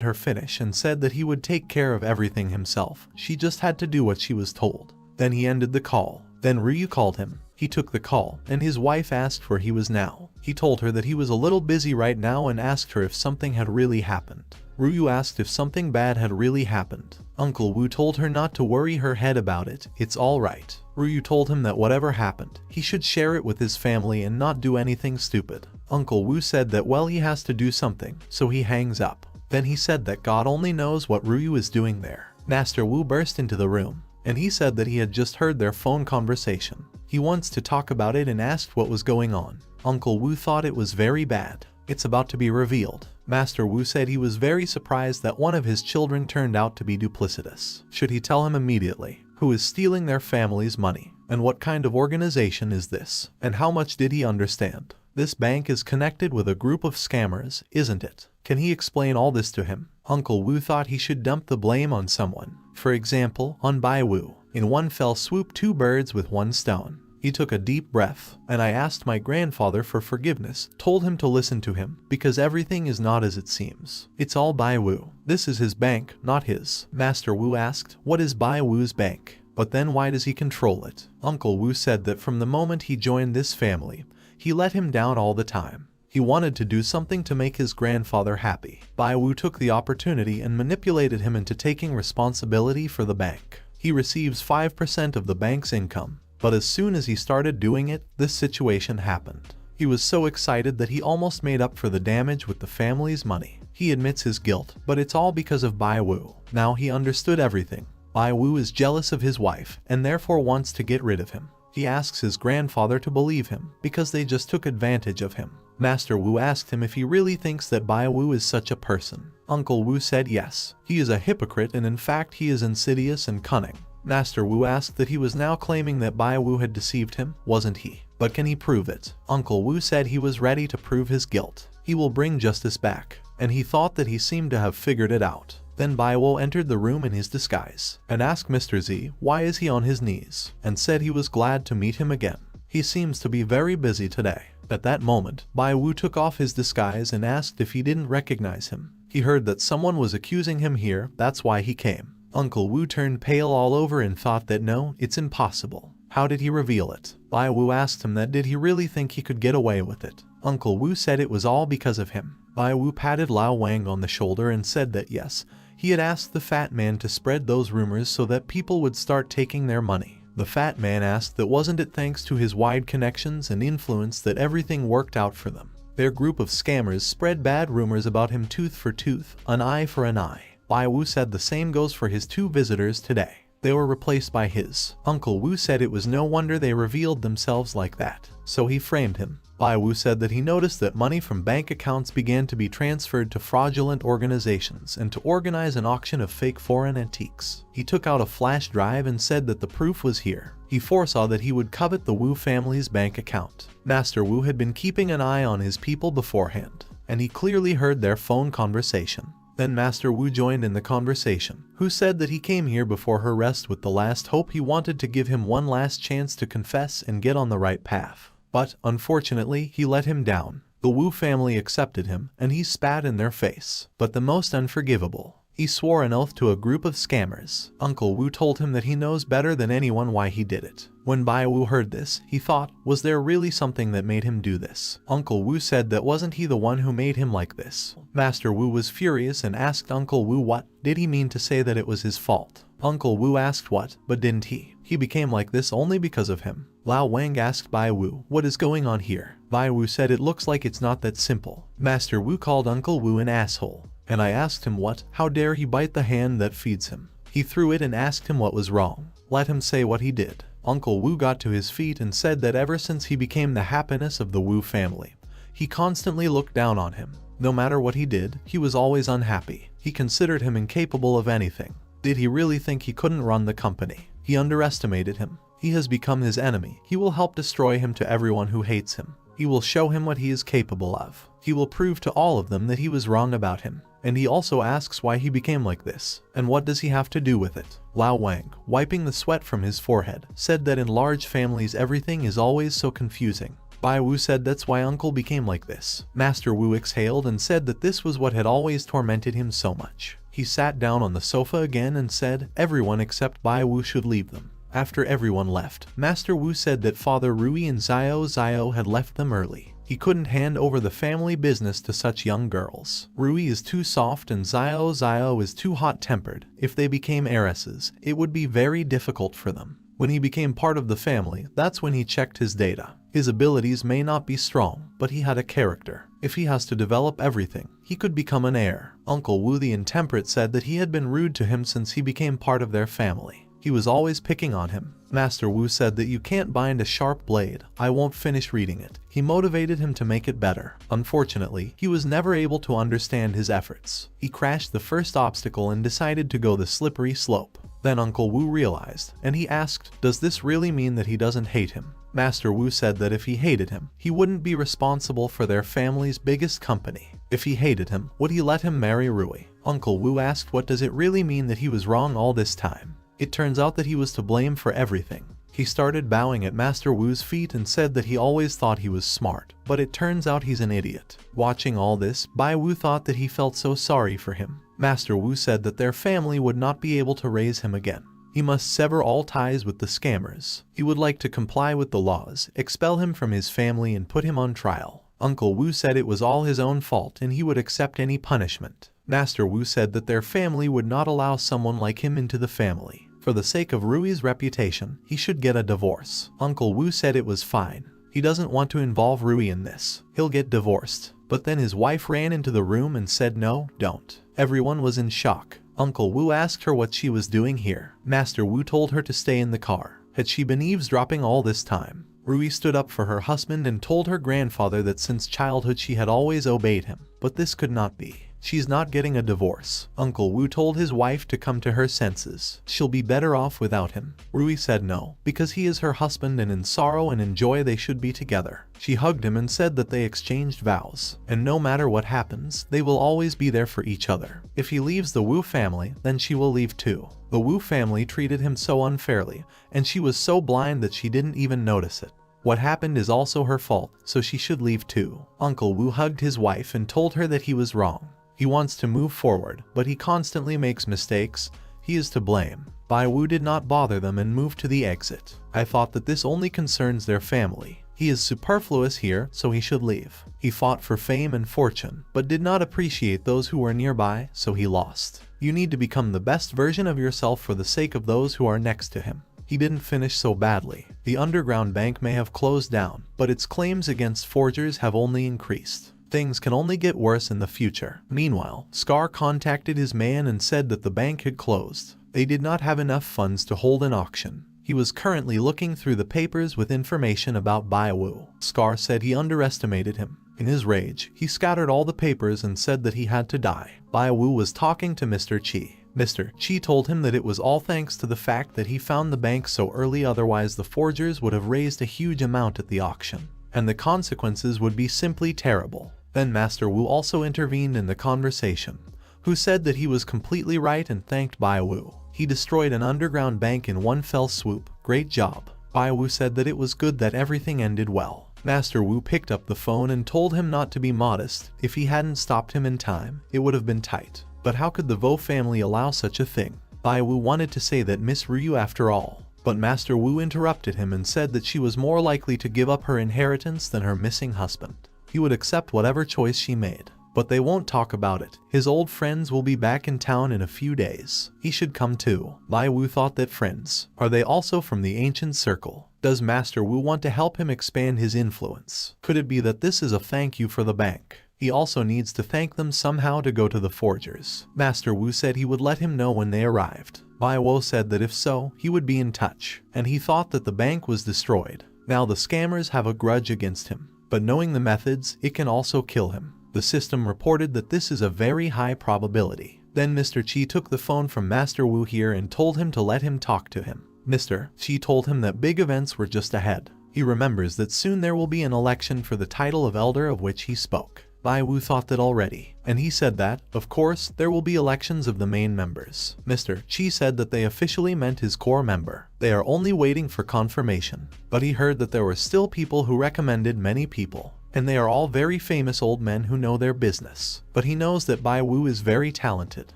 her finish and said that he would take care of everything himself. She just had to do what she was told. Then he ended the call. Then Ryu called him. He took the call, and his wife asked where he was now. He told her that he was a little busy right now and asked her if something had really happened. Ryu asked if something bad had really happened. Uncle Wu told her not to worry her head about it, it's alright. Ryu told him that whatever happened, he should share it with his family and not do anything stupid. Uncle Wu said that well he has to do something, so he hangs up. Then he said that God only knows what Ryu is doing there. Master Wu burst into the room, and he said that he had just heard their phone conversation. He wants to talk about it and asked what was going on. Uncle Wu thought it was very bad. It's about to be revealed. Master Wu said he was very surprised that one of his children turned out to be duplicitous. Should he tell him immediately? Who is stealing their family's money? And what kind of organization is this? And how much did he understand? This bank is connected with a group of scammers, isn't it? Can he explain all this to him? Uncle Wu thought he should dump the blame on someone. For example, on Bai Wu. In one fell swoop, two birds with one stone. He took a deep breath, and I asked my grandfather for forgiveness, told him to listen to him, because everything is not as it seems. It's all Bai Wu. This is his bank, not his. Master Wu asked, what is Bai Wu's bank? But then why does he control it? Uncle Wu said that from the moment he joined this family, he let him down all the time. He wanted to do something to make his grandfather happy. Bai Wu took the opportunity and manipulated him into taking responsibility for the bank. He receives 5% of the bank's income. But as soon as he started doing it, this situation happened. He was so excited that he almost made up for the damage with the family's money. He admits his guilt, but it's all because of Bai Wu. Now he understood everything. Bai Wu is jealous of his wife, and therefore wants to get rid of him. He asks his grandfather to believe him, because they just took advantage of him. Master Wu asked him if he really thinks that Bai Wu is such a person. Uncle Wu said yes. He is a hypocrite and in fact he is insidious and cunning. Master Wu asked that he was now claiming that Bai Wu had deceived him, wasn't he? But can he prove it? Uncle Wu said he was ready to prove his guilt. He will bring justice back. And he thought that he seemed to have figured it out. Then Bai Wu entered the room in his disguise and asked Mr. Z why is he on his knees, and said he was glad to meet him again. He seems to be very busy today. At that moment, Bai Wu took off his disguise and asked if he didn't recognize him. He heard that someone was accusing him here, that's why he came. Uncle Wu turned pale all over and thought that no, it's impossible. How did he reveal it? Bai Wu asked him that did he really think he could get away with it. Uncle Wu said it was all because of him. Bai Wu patted Lao Wang on the shoulder and said that yes, he had asked the fat man to spread those rumors so that people would start taking their money. The fat man asked that wasn't it thanks to his wide connections and influence that everything worked out for them. Their group of scammers spread bad rumors about him tooth for tooth, an eye for an eye. Bai Wu said the same goes for his two visitors today. They were replaced by his. Uncle Wu said it was no wonder they revealed themselves like that, so he framed him. Bai Wu said that he noticed that money from bank accounts began to be transferred to fraudulent organizations and to organize an auction of fake foreign antiques. He took out a flash drive and said that the proof was here. He foresaw that he would covet the Wu family's bank account. Master Wu had been keeping an eye on his people beforehand, and he clearly heard their phone conversation. Then Master Wu joined in the conversation, who said that he came here before her arrest with the last hope. He wanted to give him one last chance to confess and get on the right path. But, unfortunately, he let him down. The Wu family accepted him, and he spat in their face. But the most unforgivable, he swore an oath to a group of scammers. Uncle Wu told him that he knows better than anyone why he did it. When Bai Wu heard this, he thought, was there really something that made him do this? Uncle Wu said that wasn't he the one who made him like this. Master Wu was furious and asked Uncle Wu what did he mean to say that it was his fault. Uncle Wu asked what, but didn't he? He became like this only because of him. Lao Wang asked Bai Wu, what is going on here? Bai Wu said it looks like it's not that simple. Master Wu called Uncle Wu an asshole. And I asked him what, how dare he bite the hand that feeds him? He threw it and asked him what was wrong. Let him say what he did. Uncle Wu got to his feet and said that ever since he became the happiness of the Wu family, he constantly looked down on him. No matter what he did, he was always unhappy. He considered him incapable of anything. Did he really think he couldn't run the company? He underestimated him. He has become his enemy. He will help destroy him to everyone who hates him. He will show him what he is capable of. He will prove to all of them that he was wrong about him. And he also asks why he became like this, and what does he have to do with it? Lao Wang, wiping the sweat from his forehead, said that in large families everything is always so confusing. Bai Wu said that's why Uncle became like this. Master Wu exhaled and said that this was what had always tormented him so much. He sat down on the sofa again and said everyone except Bai Wu should leave them. After everyone left, Master Wu said that Father Rui and Xiao had left them early. He couldn't hand over the family business to such young girls. Rui is too soft and Xiao is too hot-tempered. If they became heiresses, it would be very difficult for them. When he became part of the family, that's when he checked his data. His abilities may not be strong, but he had a character. If he has to develop everything, he could become an heir. Uncle Wu the Intemperate said that he had been rude to him since he became part of their family. He was always picking on him. Master Wu said that you can't bind a sharp blade. I won't finish reading it. He motivated him to make it better. Unfortunately, he was never able to understand his efforts. He crashed the first obstacle and decided to go the slippery slope. Then Uncle Wu realized, and he asked, does this really mean that he doesn't hate him? Master Wu said that if he hated him, he wouldn't be responsible for their family's biggest company. If he hated him, would he let him marry Rui? Uncle Wu asked, what does it really mean that he was wrong all this time? It turns out that he was to blame for everything. He started bowing at Master Wu's feet and said that he always thought he was smart, but it turns out he's an idiot. Watching all this, Bai Wu thought that he felt so sorry for him. Master Wu said that their family would not be able to raise him again. He must sever all ties with the scammers. He would like to comply with the laws, expel him from his family and put him on trial. Uncle Wu said it was all his own fault and he would accept any punishment. Master Wu said that their family would not allow someone like him into the family. For the sake of Rui's reputation, he should get a divorce. Uncle Wu said it was fine. He doesn't want to involve Rui in this. He'll get divorced. But then his wife ran into the room and said no, don't. Everyone was in shock. Uncle Wu asked her what she was doing here. Master Wu told her to stay in the car. Had she been eavesdropping all this time? Rui stood up for her husband and told her grandfather that since childhood she had always obeyed him. But this could not be. She's not getting a divorce. Uncle Wu told his wife to come to her senses. She'll be better off without him. Rui said no, because he is her husband and in sorrow and in joy they should be together. She hugged him and said that they exchanged vows, and no matter what happens, they will always be there for each other. If he leaves the Wu family, then she will leave too. The Wu family treated him so unfairly, and she was so blind that she didn't even notice it. What happened is also her fault, so she should leave too. Uncle Wu hugged his wife and told her that he was wrong. He wants to move forward, but he constantly makes mistakes. He is to blame. Bai Wu did not bother them and moved to the exit. I thought that this only concerns their family. He is superfluous here, so he should leave. He fought for fame and fortune, but did not appreciate those who were nearby, so he lost. You need to become the best version of yourself for the sake of those who are next to him. He didn't finish so badly. The underground bank may have closed down, but its claims against forgers have only increased. Things can only get worse in the future. Meanwhile, Scar contacted his man and said that the bank had closed. They did not have enough funds to hold an auction. He was currently looking through the papers with information about Bai Wu. Scar said he underestimated him. In his rage, he scattered all the papers and said that he had to die. Bai Wu was talking to Mr. Qi. Mr. Qi told him that it was all thanks to the fact that he found the bank so early, otherwise the forgers would have raised a huge amount at the auction, and the consequences would be simply terrible. Then Master Wu also intervened in the conversation, who said that he was completely right and thanked Bai Wu. He destroyed an underground bank in one fell swoop. Great job. Bai Wu said that it was good that everything ended well. Master Wu picked up the phone and told him not to be modest. If he hadn't stopped him in time, it would have been tight. But how could the Vo family allow such a thing? Bai Wu wanted to say that Miss Ryu after all, but Master Wu interrupted him and said that she was more likely to give up her inheritance than her missing husband. He would accept whatever choice she made, but they won't talk about it. His old friends will be back in town in a few days. He should come too. Bai Wu thought that friends. Are they also from the ancient circle? Does Master Wu want to help him expand his influence? Could it be that this is a thank you for the bank? He also needs to thank them somehow to go to the forgers. Master Wu said he would let him know when they arrived. Bai Wu said that if so, he would be in touch, and he thought that the bank was destroyed. Now the scammers have a grudge against him, but knowing the methods, it can also kill him. The system reported that this is a very high probability. Then Mr. Qi took the phone from Master Wu here and told him to let him talk to him. Mr. Qi told him that big events were just ahead. He remembers that soon there will be an election for the title of Elder of which he spoke. Bai Wu thought that already, and he said that, of course, there will be elections of the main members. Mr. Chi said that they officially meant his core member. They are only waiting for confirmation. But he heard that there were still people who recommended many people, and they are all very famous old men who know their business. But he knows that Bai Wu is very talented.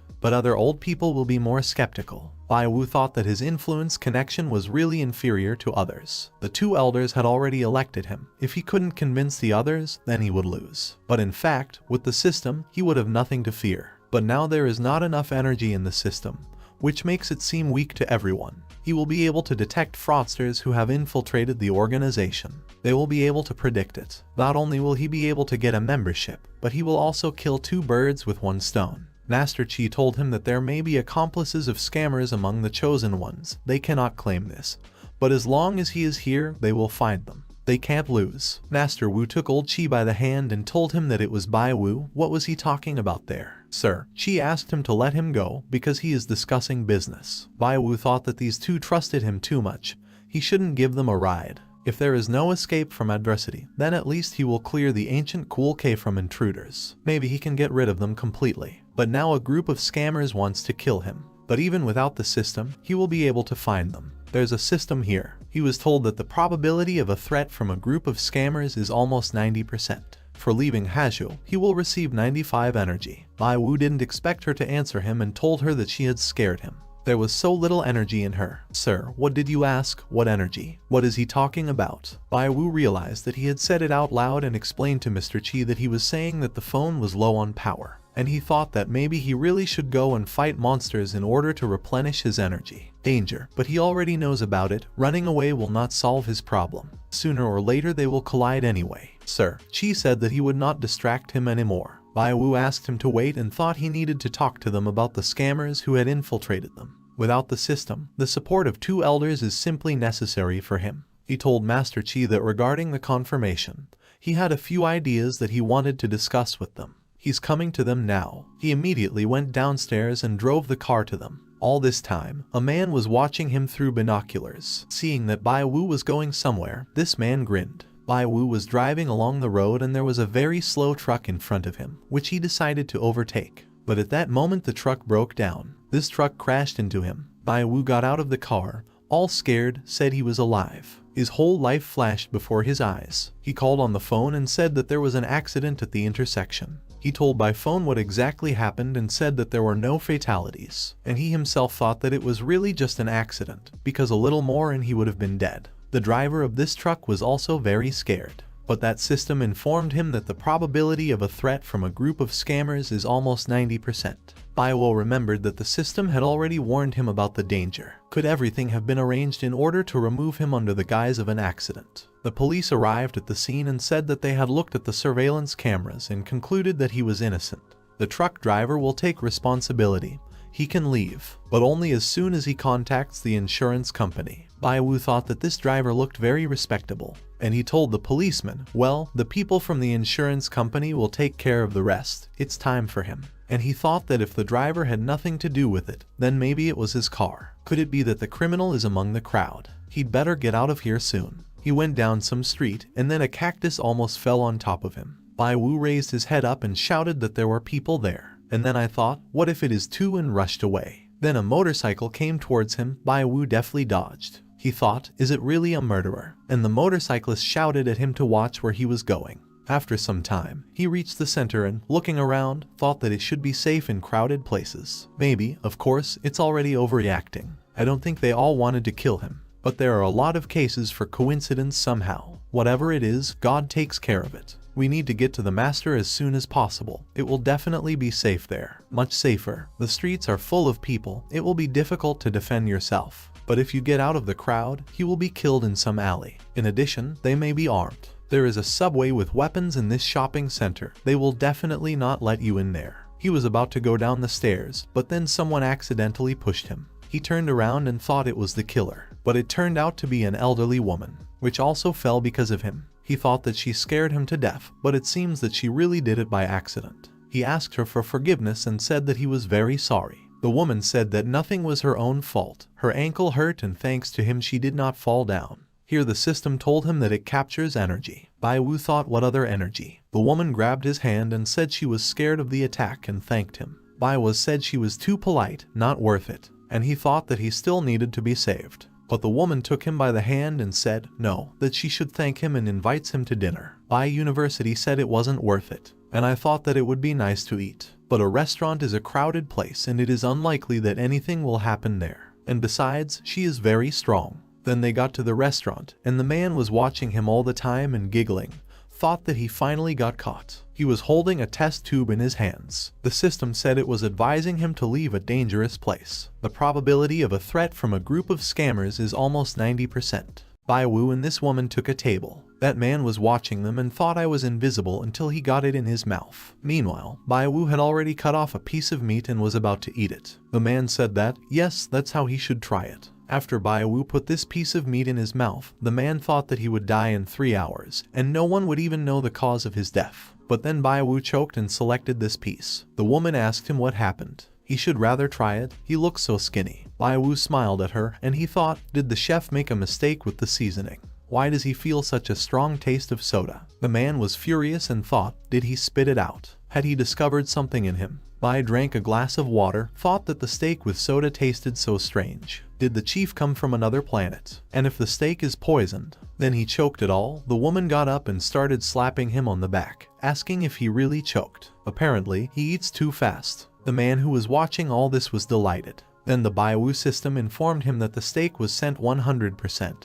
But other old people will be more skeptical. Bai Wu thought that his influence connection was really inferior to others. The two elders had already elected him. If he couldn't convince the others, then he would lose. But in fact, with the system, he would have nothing to fear. But now there is not enough energy in the system, which makes it seem weak to everyone. He will be able to detect fraudsters who have infiltrated the organization. They will be able to predict it. Not only will he be able to get a membership, but he will also kill two birds with one stone. Master Chi told him that there may be accomplices of scammers among the chosen ones. They cannot claim this, but as long as he is here, they will find them. They can't lose. Master Wu took old Chi by the hand and told him that it was Bai Wu. What was he talking about there? Sir, Chi asked him to let him go because he is discussing business. Bai Wu thought that these two trusted him too much. He shouldn't give them a ride. If there is no escape from adversity, then at least he will clear the ancient Cool K from intruders. Maybe he can get rid of them completely. But now a group of scammers wants to kill him. But even without the system, he will be able to find them. There's a system here. He was told that the probability of a threat from a group of scammers is almost 90%. For leaving Haju, he will receive 95 energy. Bai Wu didn't expect her to answer him and told her that she had scared him. There was so little energy in her. Sir, what did you ask? What energy? What is he talking about? Bai Wu realized that he had said it out loud and explained to Mr. Chi that he was saying that the phone was low on power. And he thought that maybe he really should go and fight monsters in order to replenish his energy. Danger, but he already knows about it. Running away will not solve his problem. Sooner or later they will collide anyway. Sir, Chi said that he would not distract him anymore. Bai Wu asked him to wait and thought he needed to talk to them about the scammers who had infiltrated them. Without the system, the support of two elders is simply necessary for him. He told Master Chi that regarding the confirmation, he had a few ideas that he wanted to discuss with them. He's coming to them now. He immediately went downstairs and drove the car to them. All this time, a man was watching him through binoculars. Seeing that Bai Wu was going somewhere, this man grinned. Bai Wu was driving along the road and there was a very slow truck in front of him, which he decided to overtake. But at that moment the truck broke down. This truck crashed into him. Bai Wu got out of the car, all scared, said he was alive. His whole life flashed before his eyes. He called on the phone and said that there was an accident at the intersection. He told by phone what exactly happened and said that there were no fatalities. And he himself thought that it was really just an accident, because a little more and he would have been dead. The driver of this truck was also very scared. But that system informed him that the probability of a threat from a group of scammers is almost 90%. Bai Wu remembered that the system had already warned him about the danger. Could everything have been arranged in order to remove him under the guise of an accident? The police arrived at the scene and said that they had looked at the surveillance cameras and concluded that he was innocent. The truck driver will take responsibility. He can leave, but only as soon as he contacts the insurance company. Bai Wu thought that this driver looked very respectable, and he told the policeman, well, the people from the insurance company will take care of the rest. It's time for him. And he thought that if the driver had nothing to do with it, then maybe it was his car. Could it be that the criminal is among the crowd? He'd better get out of here soon. He went down some street, and then a cactus almost fell on top of him. Bai Wu raised his head up and shouted that there were people there. And then I thought, what if it is two, and rushed away. Then a motorcycle came towards him. Bai Wu deftly dodged. He thought, is it really a murderer? And the motorcyclist shouted at him to watch where he was going. After some time, he reached the center and, looking around, thought that it should be safe in crowded places. Maybe, of course, it's already overreacting. I don't think they all wanted to kill him. But there are a lot of cases for coincidence somehow. Whatever it is, God takes care of it. We need to get to the master as soon as possible. It will definitely be safe there. Much safer. The streets are full of people. It will be difficult to defend yourself. But if you get out of the crowd, he will be killed in some alley. In addition, they may be armed. There is a subway with weapons in this shopping center. They will definitely not let you in there. He was about to go down the stairs, but then someone accidentally pushed him. He turned around and thought it was the killer, but it turned out to be an elderly woman, which also fell because of him. He thought that she scared him to death, but it seems that she really did it by accident. He asked her for forgiveness and said that he was very sorry. The woman said that nothing was her own fault. Her ankle hurt and thanks to him she did not fall down. Here the system told him that it captures energy. Bai Wu thought, what other energy? The woman grabbed his hand and said she was scared of the attack and thanked him. Baiwu said she was too polite, not worth it, and he thought that he still needed to be saved. But the woman took him by the hand and said, no, that she should thank him and invites him to dinner. Bai University said it wasn't worth it, and I thought that it would be nice to eat. But a restaurant is a crowded place and it is unlikely that anything will happen there. And besides, she is very strong. Then they got to the restaurant, and the man was watching him all the time and giggling. Thought that he finally got caught. He was holding a test tube in his hands. The system said it was advising him to leave a dangerous place. The probability of a threat from a group of scammers is almost 90%. Baiwu and this woman took a table. That man was watching them and thought I was invisible until he got it in his mouth. Meanwhile, Baiwu had already cut off a piece of meat and was about to eat it. The man said that, yes, that's how he should try it. After Baiwu put this piece of meat in his mouth, the man thought that he would die in 3 hours, and no one would even know the cause of his death. But then Baiwu choked and selected this piece. The woman asked him what happened. He should rather try it, he looks so skinny. Baiwu smiled at her, and he thought, did the chef make a mistake with the seasoning? Why does he feel such a strong taste of soda? The man was furious and thought, did he spit it out? Had he discovered something in him? Bai drank a glass of water, thought that the steak with soda tasted so strange. Did the chief come from another planet? And if the steak is poisoned? Then he choked it all. The woman got up and started slapping him on the back, asking if he really choked. Apparently, he eats too fast. The man who was watching all this was delighted. Then the Baiwu system informed him that the steak was sent 100%,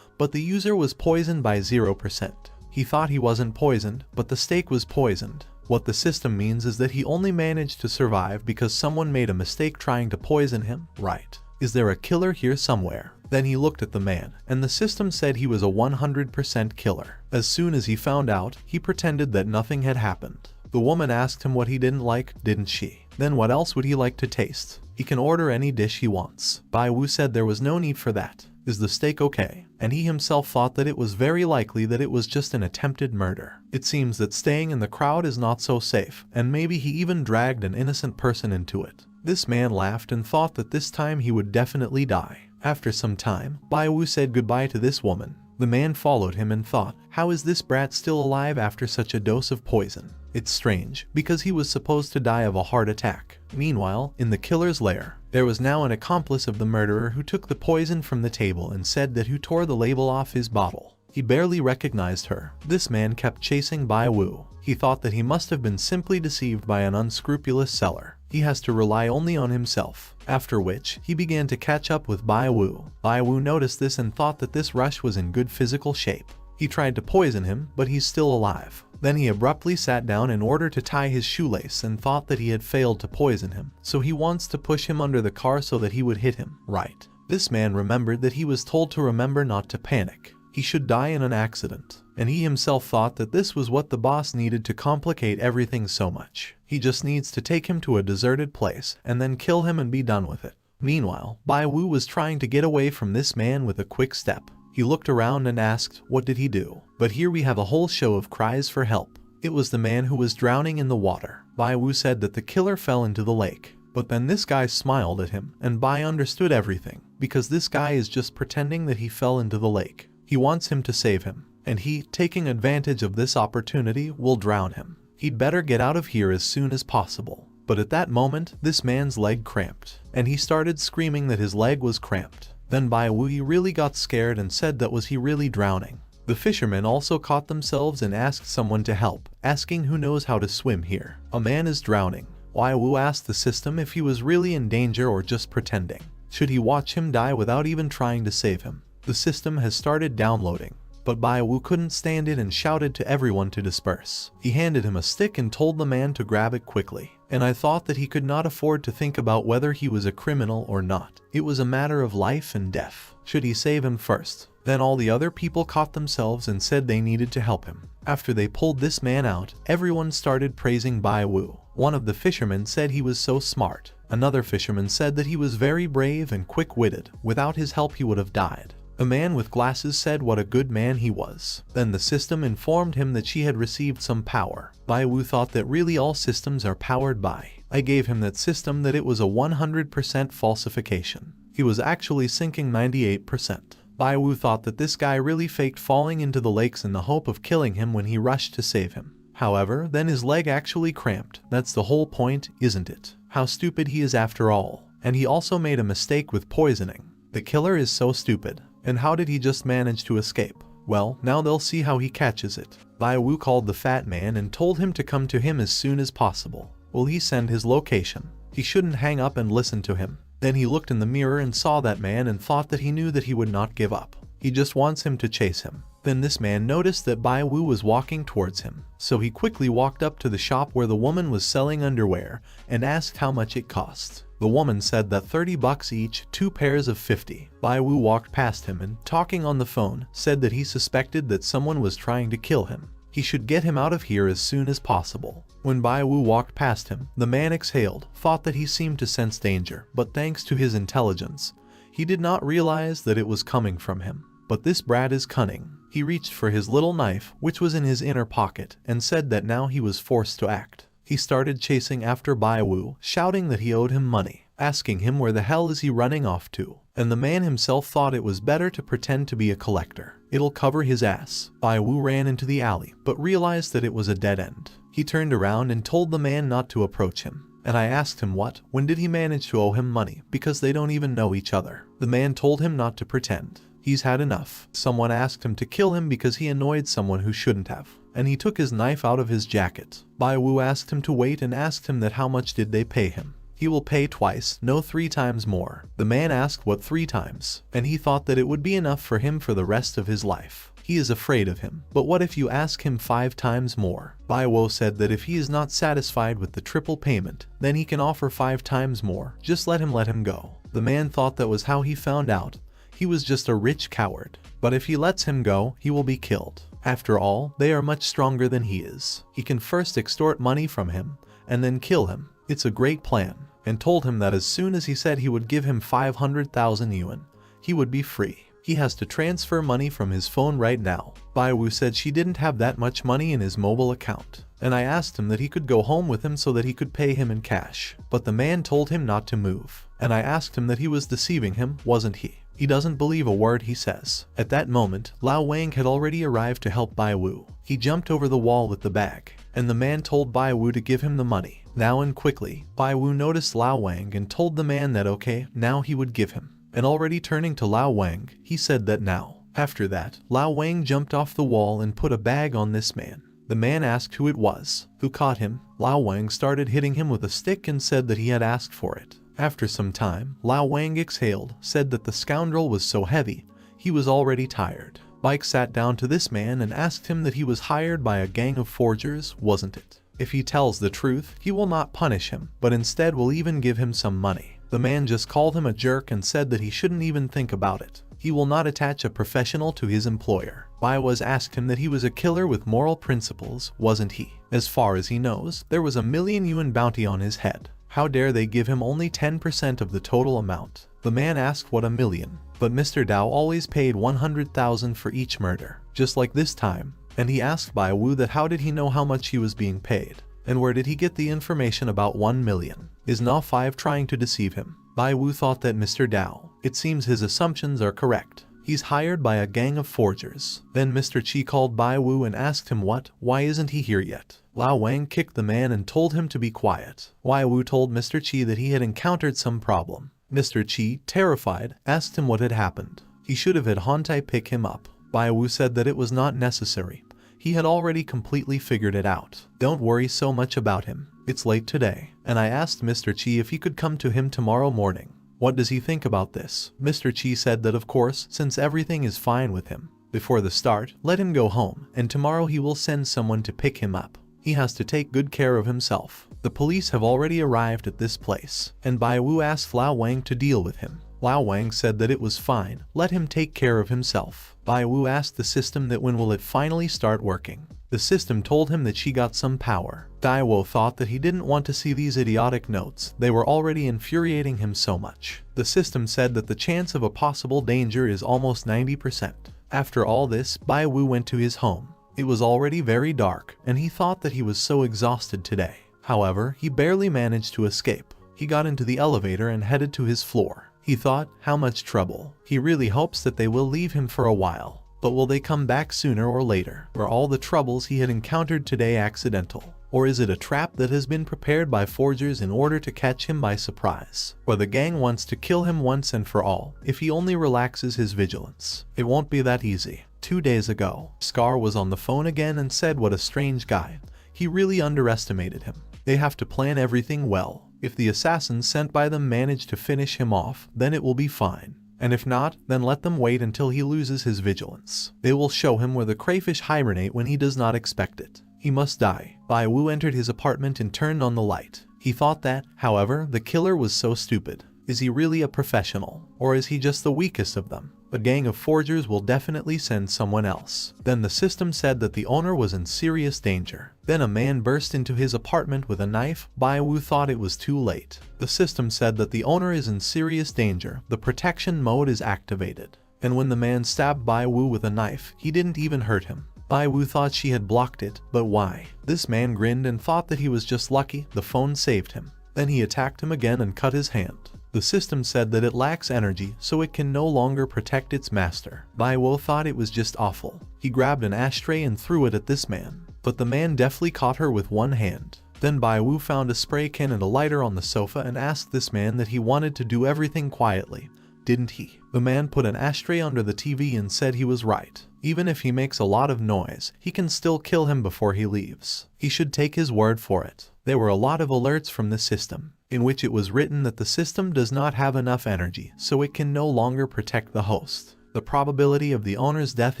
but the user was poisoned by 0%. He thought he wasn't poisoned, but the steak was poisoned. What the system means is that he only managed to survive because someone made a mistake trying to poison him, right? Is there a killer here somewhere? Then he looked at the man, and the system said he was a 100% killer. As soon as he found out, he pretended that nothing had happened. The woman asked him what he didn't like, didn't she? Then what else would he like to taste? He can order any dish he wants. Baiwu said there was no need for that. Is the steak okay? And he himself thought that it was very likely that it was just an attempted murder. It seems that staying in the crowd is not so safe, and maybe he even dragged an innocent person into it. This man laughed and thought that this time he would definitely die. After some time, Baiwu said goodbye to this woman. The man followed him and thought, how is this brat still alive after such a dose of poison? It's strange, because he was supposed to die of a heart attack. Meanwhile, in the killer's lair, there was now an accomplice of the murderer who took the poison from the table and said that who tore the label off his bottle. He barely recognized her. This man kept chasing Baiwu. He thought that he must have been simply deceived by an unscrupulous seller. He has to rely only on himself. After which, he began to catch up with Baiwu. Baiwu noticed this and thought that this rush was in good physical shape. He tried to poison him, but he's still alive. Then he abruptly sat down in order to tie his shoelace and thought that he had failed to poison him. So he wants to push him under the car so that he would hit him, right? This man remembered that he was told to remember not to panic. He should die in an accident. And he himself thought that this was what the boss needed to complicate everything so much. He just needs to take him to a deserted place and then kill him and be done with it. Meanwhile, Baiwu was trying to get away from this man with a quick step. He looked around and asked, what did he do? But here we have a whole show of cries for help. It was the man who was drowning in the water. Baiwu said that the killer fell into the lake. But then this guy smiled at him, and Bai understood everything, because this guy is just pretending that he fell into the lake. He wants him to save him, and he, taking advantage of this opportunity, will drown him. He'd better get out of here as soon as possible. But at that moment, this man's leg cramped, and he started screaming that his leg was cramped. Then Baiwu really got scared and said that was he really drowning. The fishermen also caught themselves and asked someone to help, asking who knows how to swim here. A man is drowning. Baiwu asked the system if he was really in danger or just pretending. Should he watch him die without even trying to save him? The system has started downloading, but Baiwu couldn't stand it and shouted to everyone to disperse. He handed him a stick and told the man to grab it quickly. And I thought that he could not afford to think about whether he was a criminal or not. It was a matter of life and death. Should he save him first? Then all the other people caught themselves and said they needed to help him. After they pulled this man out, everyone started praising Baiwu. One of the fishermen said he was so smart. Another fisherman said that he was very brave and quick-witted. Without his help he would have died. A man with glasses said what a good man he was. Then the system informed him that she had received some power. Baiwu thought that really all systems are powered by. I gave him that system that it was a 100% falsification. He was actually sinking 98%. Baiwu thought that this guy really faked falling into the lakes in the hope of killing him when he rushed to save him. However, then his leg actually cramped. That's the whole point, isn't it? How stupid he is after all. And he also made a mistake with poisoning. The killer is so stupid. And how did he just manage to escape? Well, now they'll see how he catches it. Bai Wu called the fat man and told him to come to him as soon as possible. Will he send his location? He shouldn't hang up and listen to him. Then he looked in the mirror and saw that man and thought that he knew that he would not give up. He just wants him to chase him. Then this man noticed that Bai Wu was walking towards him. So he quickly walked up to the shop where the woman was selling underwear and asked how much it cost. The woman said that $30 each, 2 pairs of 50. Bai Wu walked past him and, talking on the phone, said that he suspected that someone was trying to kill him. He should get him out of here as soon as possible. When Bai Wu walked past him, the man exhaled, thought that he seemed to sense danger, but thanks to his intelligence, he did not realize that it was coming from him. But this brat is cunning. He reached for his little knife, which was in his inner pocket, and said that now he was forced to act. He started chasing after Bai Wu, shouting that he owed him money, asking him where the hell is he running off to. And the man himself thought it was better to pretend to be a collector. It'll cover his ass. Bai Wu ran into the alley, but realized that it was a dead end. He turned around and told the man not to approach him. And I asked him when did he manage to owe him money, because they don't even know each other. The man told him not to pretend. He's had enough. Someone asked him to kill him because he annoyed someone who shouldn't have. And he took his knife out of his jacket. Bai Wu asked him to wait and asked him that how much did they pay him. He will pay twice, no 3 times more. The man asked what 3 times, and he thought that it would be enough for him for the rest of his life. He is afraid of him. But what if you ask him 5 times more? Bai Wu said that if he is not satisfied with the triple payment, then he can offer 5 times more. Just let him go. The man thought that was how he found out. He was just a rich coward. But if he lets him go, he will be killed. After all, they are much stronger than he is. He can first extort money from him, and then kill him. It's a great plan. And told him that as soon as he said he would give him 500,000 yuan, he would be free. He has to transfer money from his phone right now. Bai Wu said she didn't have that much money in his mobile account. And I asked him that he could go home with him so that he could pay him in cash. But the man told him not to move. And I asked him that he was deceiving him, wasn't he? He doesn't believe a word he says. At that moment, Lao Wang had already arrived to help Bai Wu. He jumped over the wall with the bag, and the man told Bai Wu to give him the money. Now and quickly, Bai Wu noticed Lao Wang and told the man that okay, now he would give him. And already turning to Lao Wang, he said that now. After that, Lao Wang jumped off the wall and put a bag on this man. The man asked who it was, who caught him. Lao Wang started hitting him with a stick and said that he had asked for it. After some time, Lao Wang exhaled, said that the scoundrel was so heavy, he was already tired. Mike sat down to this man and asked him that he was hired by a gang of forgers, wasn't it? If he tells the truth, he will not punish him, but instead will even give him some money. The man just called him a jerk and said that he shouldn't even think about it. He will not attach a professional to his employer. Bai was asked him that he was a killer with moral principles, wasn't he? As far as he knows, there was a 1,000,000 yuan bounty on his head. How dare they give him only 10% of the total amount? The man asked what 1,000,000, but Mr. Dao always paid 100,000 for each murder, just like this time. And he asked Bai Wu that how did he know how much he was being paid? And where did he get the information about 1,000,000? Is Na 5 trying to deceive him? Bai Wu thought that Mr. Dao, it seems his assumptions are correct. He's hired by a gang of forgers. Then Mr. Qi called Bai Wu and asked him why isn't he here yet? Lao Wang kicked the man and told him to be quiet. Bai Wu told Mr. Qi that he had encountered some problem. Mr. Qi, terrified, asked him what had happened. He should have had Hantai pick him up. Bai Wu said that it was not necessary. He had already completely figured it out. Don't worry so much about him. It's late today. And I asked Mr. Qi if he could come to him tomorrow morning. What does he think about this? Mr. Qi said that of course, since everything is fine with him. Before the start, let him go home, and tomorrow he will send someone to pick him up. He has to take good care of himself. The police have already arrived at this place, and Bai Wu asked Lao Wang to deal with him. Lao Wang said that it was fine, let him take care of himself. Bai Wu asked the system that when will it finally start working. The system told him that she got some power. Dai Wo thought that he didn't want to see these idiotic notes, they were already infuriating him so much. The system said that the chance of a possible danger is almost 90%. After all this, Bai Wu went to his home. It was already very dark, and he thought that he was so exhausted today. However, he barely managed to escape. He got into the elevator and headed to his floor. He thought, how much trouble. He really hopes that they will leave him for a while. But will they come back sooner or later? Were all the troubles he had encountered today accidental? Or is it a trap that has been prepared by forgers in order to catch him by surprise? Or the gang wants to kill him once and for all, if he only relaxes his vigilance? It won't be that easy. 2 days ago, Scar was on the phone again and said what a strange guy. He really underestimated him. They have to plan everything well. If the assassins sent by them manage to finish him off, then it will be fine. And if not, then let them wait until he loses his vigilance. They will show him where the crayfish hibernate when he does not expect it. He must die. Bai Wu entered his apartment and turned on the light. He thought that, however, the killer was so stupid. Is he really a professional? Or is he just the weakest of them? A gang of forgers will definitely send someone else. Then the system said that the owner was in serious danger. Then a man burst into his apartment with a knife. Bai Wu thought it was too late. The system said that the owner is in serious danger. The protection mode is activated. And when the man stabbed Bai Wu with a knife, he didn't even hurt him. Bai Wu thought she had blocked it, but why? This man grinned and thought that he was just lucky the phone saved him. Then he attacked him again and cut his hand. The system said that it lacks energy, so it can no longer protect its master. Bai Wu thought it was just awful. He grabbed an ashtray and threw it at this man. But the man deftly caught her with one hand. Then Bai Wu found a spray can and a lighter on the sofa and asked this man that he wanted to do everything quietly. Didn't he? The man put an ashtray under the TV and said he was right. Even if he makes a lot of noise, he can still kill him before he leaves. He should take his word for it. There were a lot of alerts from the system, in which it was written that the system does not have enough energy, so it can no longer protect the host. The probability of the owner's death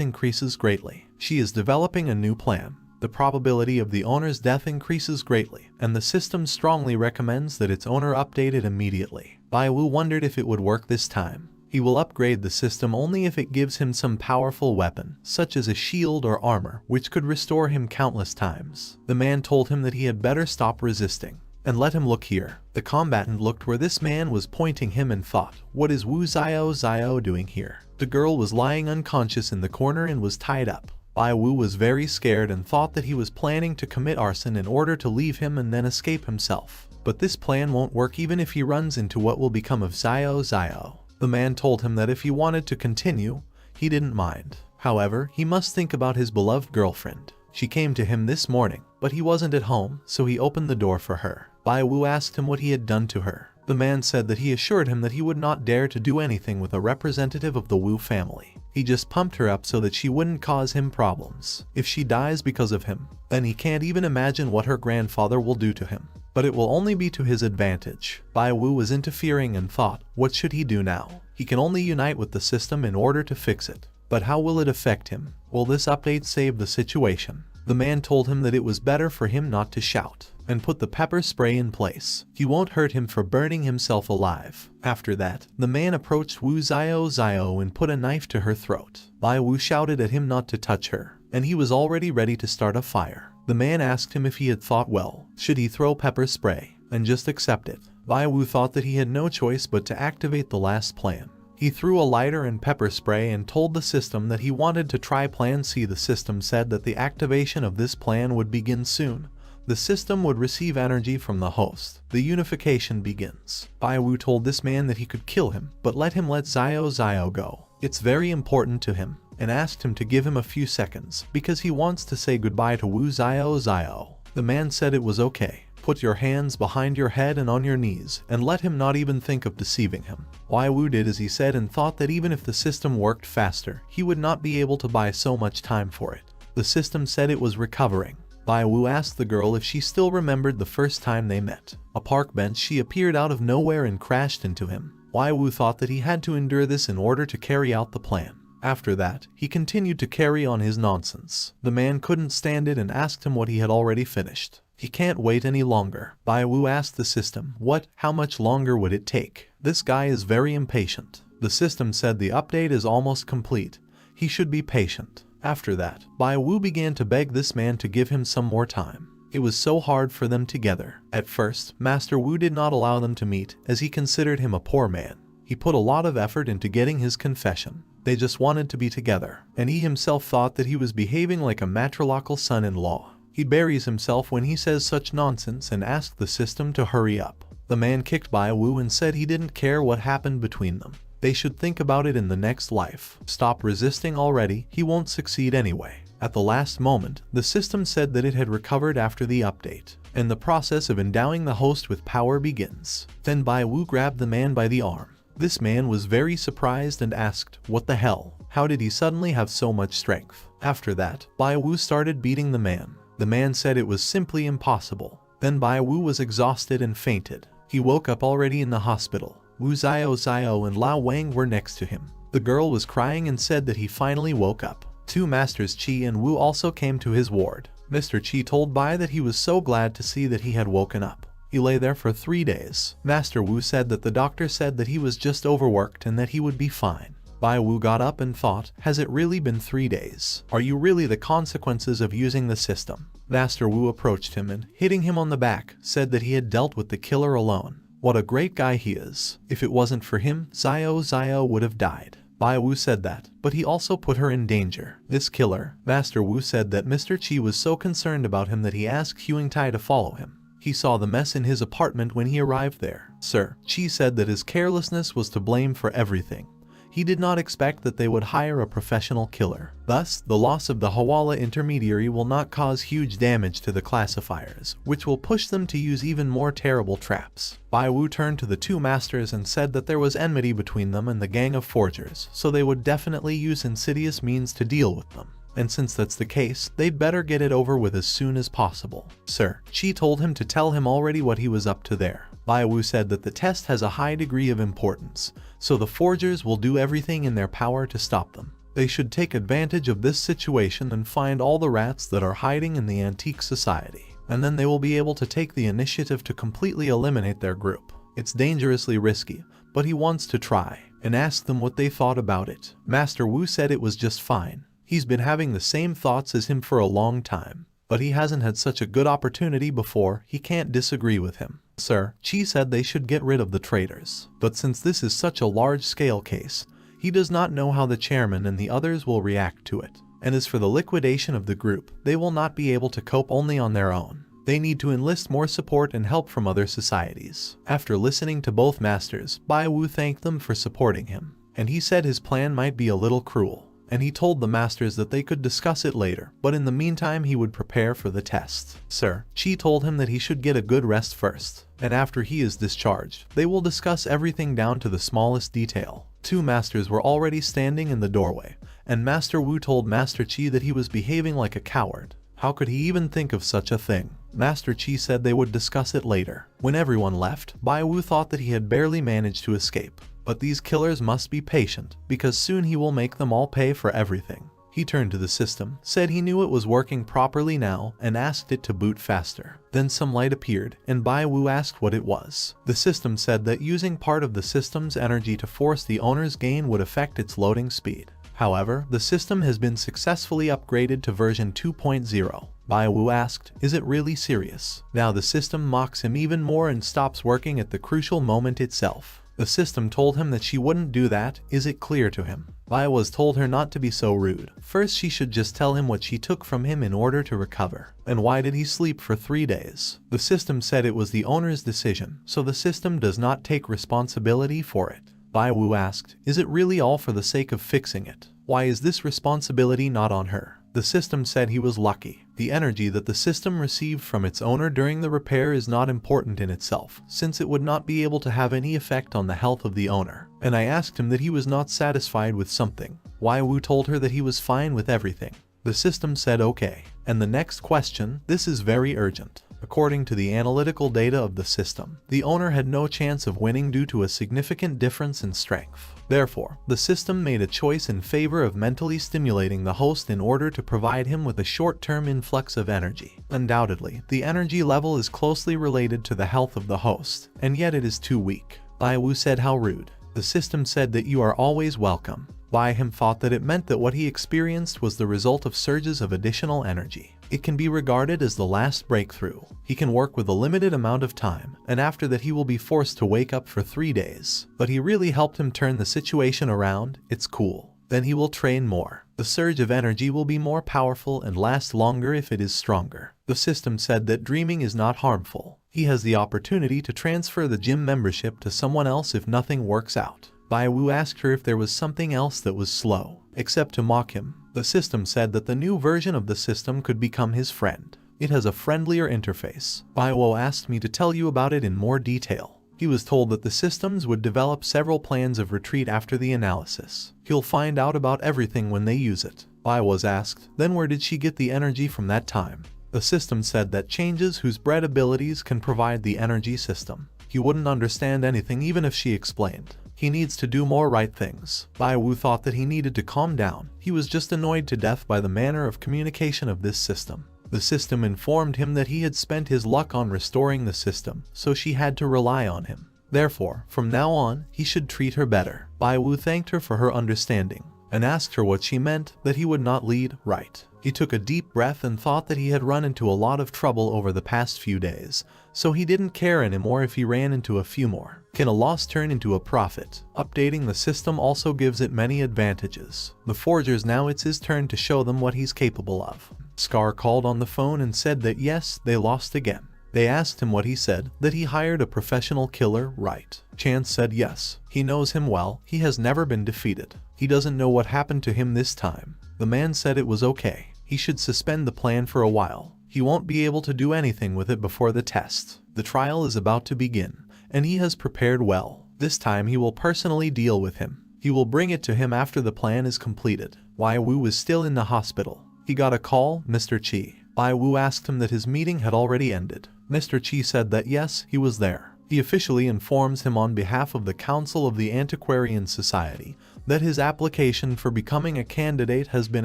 increases greatly. She is developing a new plan. The probability of the owner's death increases greatly, and the system strongly recommends that its owner update it immediately. Bai Wu wondered if it would work this time. He will upgrade the system only if it gives him some powerful weapon, such as a shield or armor, which could restore him countless times. The man told him that he had better stop resisting, and let him look here. The combatant looked where this man was pointing him and thought, what is Wu Xiao doing here? The girl was lying unconscious in the corner and was tied up. Bai Wu was very scared and thought that he was planning to commit arson in order to leave him and then escape himself. But this plan won't work even if he runs into what will become of Xiao. The man told him that if he wanted to continue, he didn't mind. However, he must think about his beloved girlfriend. She came to him this morning, but he wasn't at home, so he opened the door for her. Bai Wu asked him what he had done to her. The man said that he assured him that he would not dare to do anything with a representative of the Wu family. He just pumped her up so that she wouldn't cause him problems. If she dies because of him, then he can't even imagine what her grandfather will do to him. But it will only be to his advantage. Bai Wu was interfering and thought, what should he do now? He can only unite with the system in order to fix it. But how will it affect him? Will this update save the situation? The man told him that it was better for him not to shout, and put the pepper spray in place. He won't hurt him for burning himself alive. After that, the man approached Wu Xiao and put a knife to her throat. Bai Wu shouted at him not to touch her, and he was already ready to start a fire. The man asked him if he had thought well, should he throw pepper spray, and just accept it. Bai Wu thought that he had no choice but to activate the last plan. He threw a lighter and pepper spray and told the system that he wanted to try Plan C. The system said that the activation of this plan would begin soon. The system would receive energy from the host. The unification begins. Bai Wu told this man that he could kill him, but let him let Xiao go. It's very important to him, and asked him to give him a few seconds, because he wants to say goodbye to Wu Xiao. The man said it was okay. Put your hands behind your head and on your knees, and let him not even think of deceiving him. Bai Wu did as he said and thought that even if the system worked faster, he would not be able to buy so much time for it. The system said it was recovering. Bai Wu asked the girl if she still remembered the first time they met. A park bench, she appeared out of nowhere and crashed into him. Bai Wu thought that he had to endure this in order to carry out the plan. After that, he continued to carry on his nonsense. The man couldn't stand it and asked him what he had already finished. He can't wait any longer. Bai Wu asked the system, how much longer would it take? This guy is very impatient. The system said the update is almost complete. He should be patient. After that, Bai Wu began to beg this man to give him some more time. It was so hard for them together. At first, Master Wu did not allow them to meet, as he considered him a poor man. He put a lot of effort into getting his confession. They just wanted to be together, and he himself thought that he was behaving like a matrilocal son-in-law. He buries himself when he says such nonsense and asked the system to hurry up. The man kicked Bai Wu and said he didn't care what happened between them. They should think about it in the next life. Stop resisting already, he won't succeed anyway. At the last moment, the system said that it had recovered after the update, and the process of endowing the host with power begins. Then Bai Wu grabbed the man by the arm. This man was very surprised and asked, "What the hell? How did he suddenly have so much strength?" After that, Bai Wu started beating the man. The man said it was simply impossible. Then Bai Wu was exhausted and fainted. He woke up already in the hospital. Wu Xiao and Lao Wang were next to him. The girl was crying and said that he finally woke up. Two masters Qi and Wu also came to his ward. Mr. Qi told Bai that he was so glad to see that he had woken up. He lay there for 3 days. Master Wu said that the doctor said that he was just overworked and that he would be fine. Bai Wu got up and thought, has it really been 3 days? Are you really the consequences of using the system? Master Wu approached him and, hitting him on the back, said that he had dealt with the killer alone. What a great guy he is. If it wasn't for him, Xiao would have died. Bai Wu said that, but he also put her in danger. This killer, Master Wu said that Mr. Qi was so concerned about him that he asked Huang Tai to follow him. He saw the mess in his apartment when he arrived there. Sir, Qi said that his carelessness was to blame for everything. He did not expect that they would hire a professional killer. Thus, the loss of the Hawala intermediary will not cause huge damage to the classifiers, which will push them to use even more terrible traps. Bai Wu turned to the two masters and said that there was enmity between them and the gang of forgers, so they would definitely use insidious means to deal with them. And since that's the case, they'd better get it over with as soon as possible. Sir, Qi told him to tell him already what he was up to there. Bai Wu said that the test has a high degree of importance, so the forgers will do everything in their power to stop them. They should take advantage of this situation and find all the rats that are hiding in the antique society, and then they will be able to take the initiative to completely eliminate their group. It's dangerously risky, but he wants to try, and asked them what they thought about it. Master Wu said it was just fine. He's been having the same thoughts as him for a long time, but he hasn't had such a good opportunity before. He can't disagree with him. Sir, Qi said they should get rid of the traitors, but since this is such a large-scale case, he does not know how the chairman and the others will react to it. And as for the liquidation of the group, they will not be able to cope only on their own. They need to enlist more support and help from other societies. After listening to both masters, Bai Wu thanked them for supporting him, and he said his plan might be a little cruel. And he told the masters that they could discuss it later, but in the meantime he would prepare for the test. Sir, Qi told him that he should get a good rest first, and after he is discharged, they will discuss everything down to the smallest detail. Two masters were already standing in the doorway, and Master Wu told Master Qi that he was behaving like a coward. How could he even think of such a thing? Master Qi said they would discuss it later. When everyone left, Bai Wu thought that he had barely managed to escape. But these killers must be patient, because soon he will make them all pay for everything. He turned to the system, said he knew it was working properly now, and asked it to boot faster. Then some light appeared, and Bai Wu asked what it was. The system said that using part of the system's energy to force the owner's gain would affect its loading speed. However, the system has been successfully upgraded to version 2.0. Bai Wu asked, is it really serious? Now the system mocks him even more and stops working at the crucial moment itself. The system told him that she wouldn't do that. Is it clear to him? Bai was told her not to be so rude. First she should just tell him what she took from him in order to recover. And why did he sleep for 3 days? The system said it was the owner's decision, so the system does not take responsibility for it. Bai Wu asked, is it really all for the sake of fixing it? Why is this responsibility not on her? The system said he was lucky. The energy that the system received from its owner during the repair is not important in itself, since it would not be able to have any effect on the health of the owner. And I asked him that he was not satisfied with something. Bai Wu told her that he was fine with everything. The system said okay. And the next question, this is very urgent. According to the analytical data of the system, the owner had no chance of winning due to a significant difference in strength. Therefore, the system made a choice in favor of mentally stimulating the host in order to provide him with a short-term influx of energy. Undoubtedly, the energy level is closely related to the health of the host, and yet it is too weak. Bai Wu said, how rude. The system said that you are always welcome. Bai him thought that it meant that what he experienced was the result of surges of additional energy. It can be regarded as the last breakthrough. He can work with a limited amount of time, and after that he will be forced to wake up for 3 days. But he really helped him turn the situation around. It's cool. Then he will train more. The surge of energy will be more powerful and last longer if it is stronger. The system said that dreaming is not harmful. He has the opportunity to transfer the gym membership to someone else if nothing works out. Bai Wu asked her if there was something else that was slow, except to mock him. The system said that the new version of the system could become his friend. It has a friendlier interface. Bai Wu asked me to tell you about it in more detail. He was told that the systems would develop several plans of retreat after the analysis. He'll find out about everything when they use it. Bai was asked, then where did she get the energy from that time? The system said that changes whose bred abilities can provide the energy system. He wouldn't understand anything even if she explained. He needs to do more right things. Bai Wu thought that he needed to calm down. He was just annoyed to death by the manner of communication of this system. The system informed him that he had spent his luck on restoring the system, so she had to rely on him. Therefore, from now on, he should treat her better. Bai Wu thanked her for her understanding, and asked her what she meant that he would not lead right. He took a deep breath and thought that he had run into a lot of trouble over the past few days, so he didn't care anymore if he ran into a few more. Can a loss turn into a profit? Updating the system also gives it many advantages. The forgers, now it's his turn to show them what he's capable of. Scar called on the phone and said that yes, they lost again. They asked him what he said, that he hired a professional killer, right? Chance said yes. He knows him well, he has never been defeated. He doesn't know what happened to him this time. The man said it was okay. He should suspend the plan for a while. He won't be able to do anything with it before the test. The trial is about to begin, and he has prepared well. This time he will personally deal with him. He will bring it to him after the plan is completed. Bai Wu was still in the hospital. He got a call, Mr. Qi. Bai Wu asked him that his meeting had already ended. Mr. Qi said that yes, he was there. He officially informs him on behalf of the Council of the Antiquarian Society that his application for becoming a candidate has been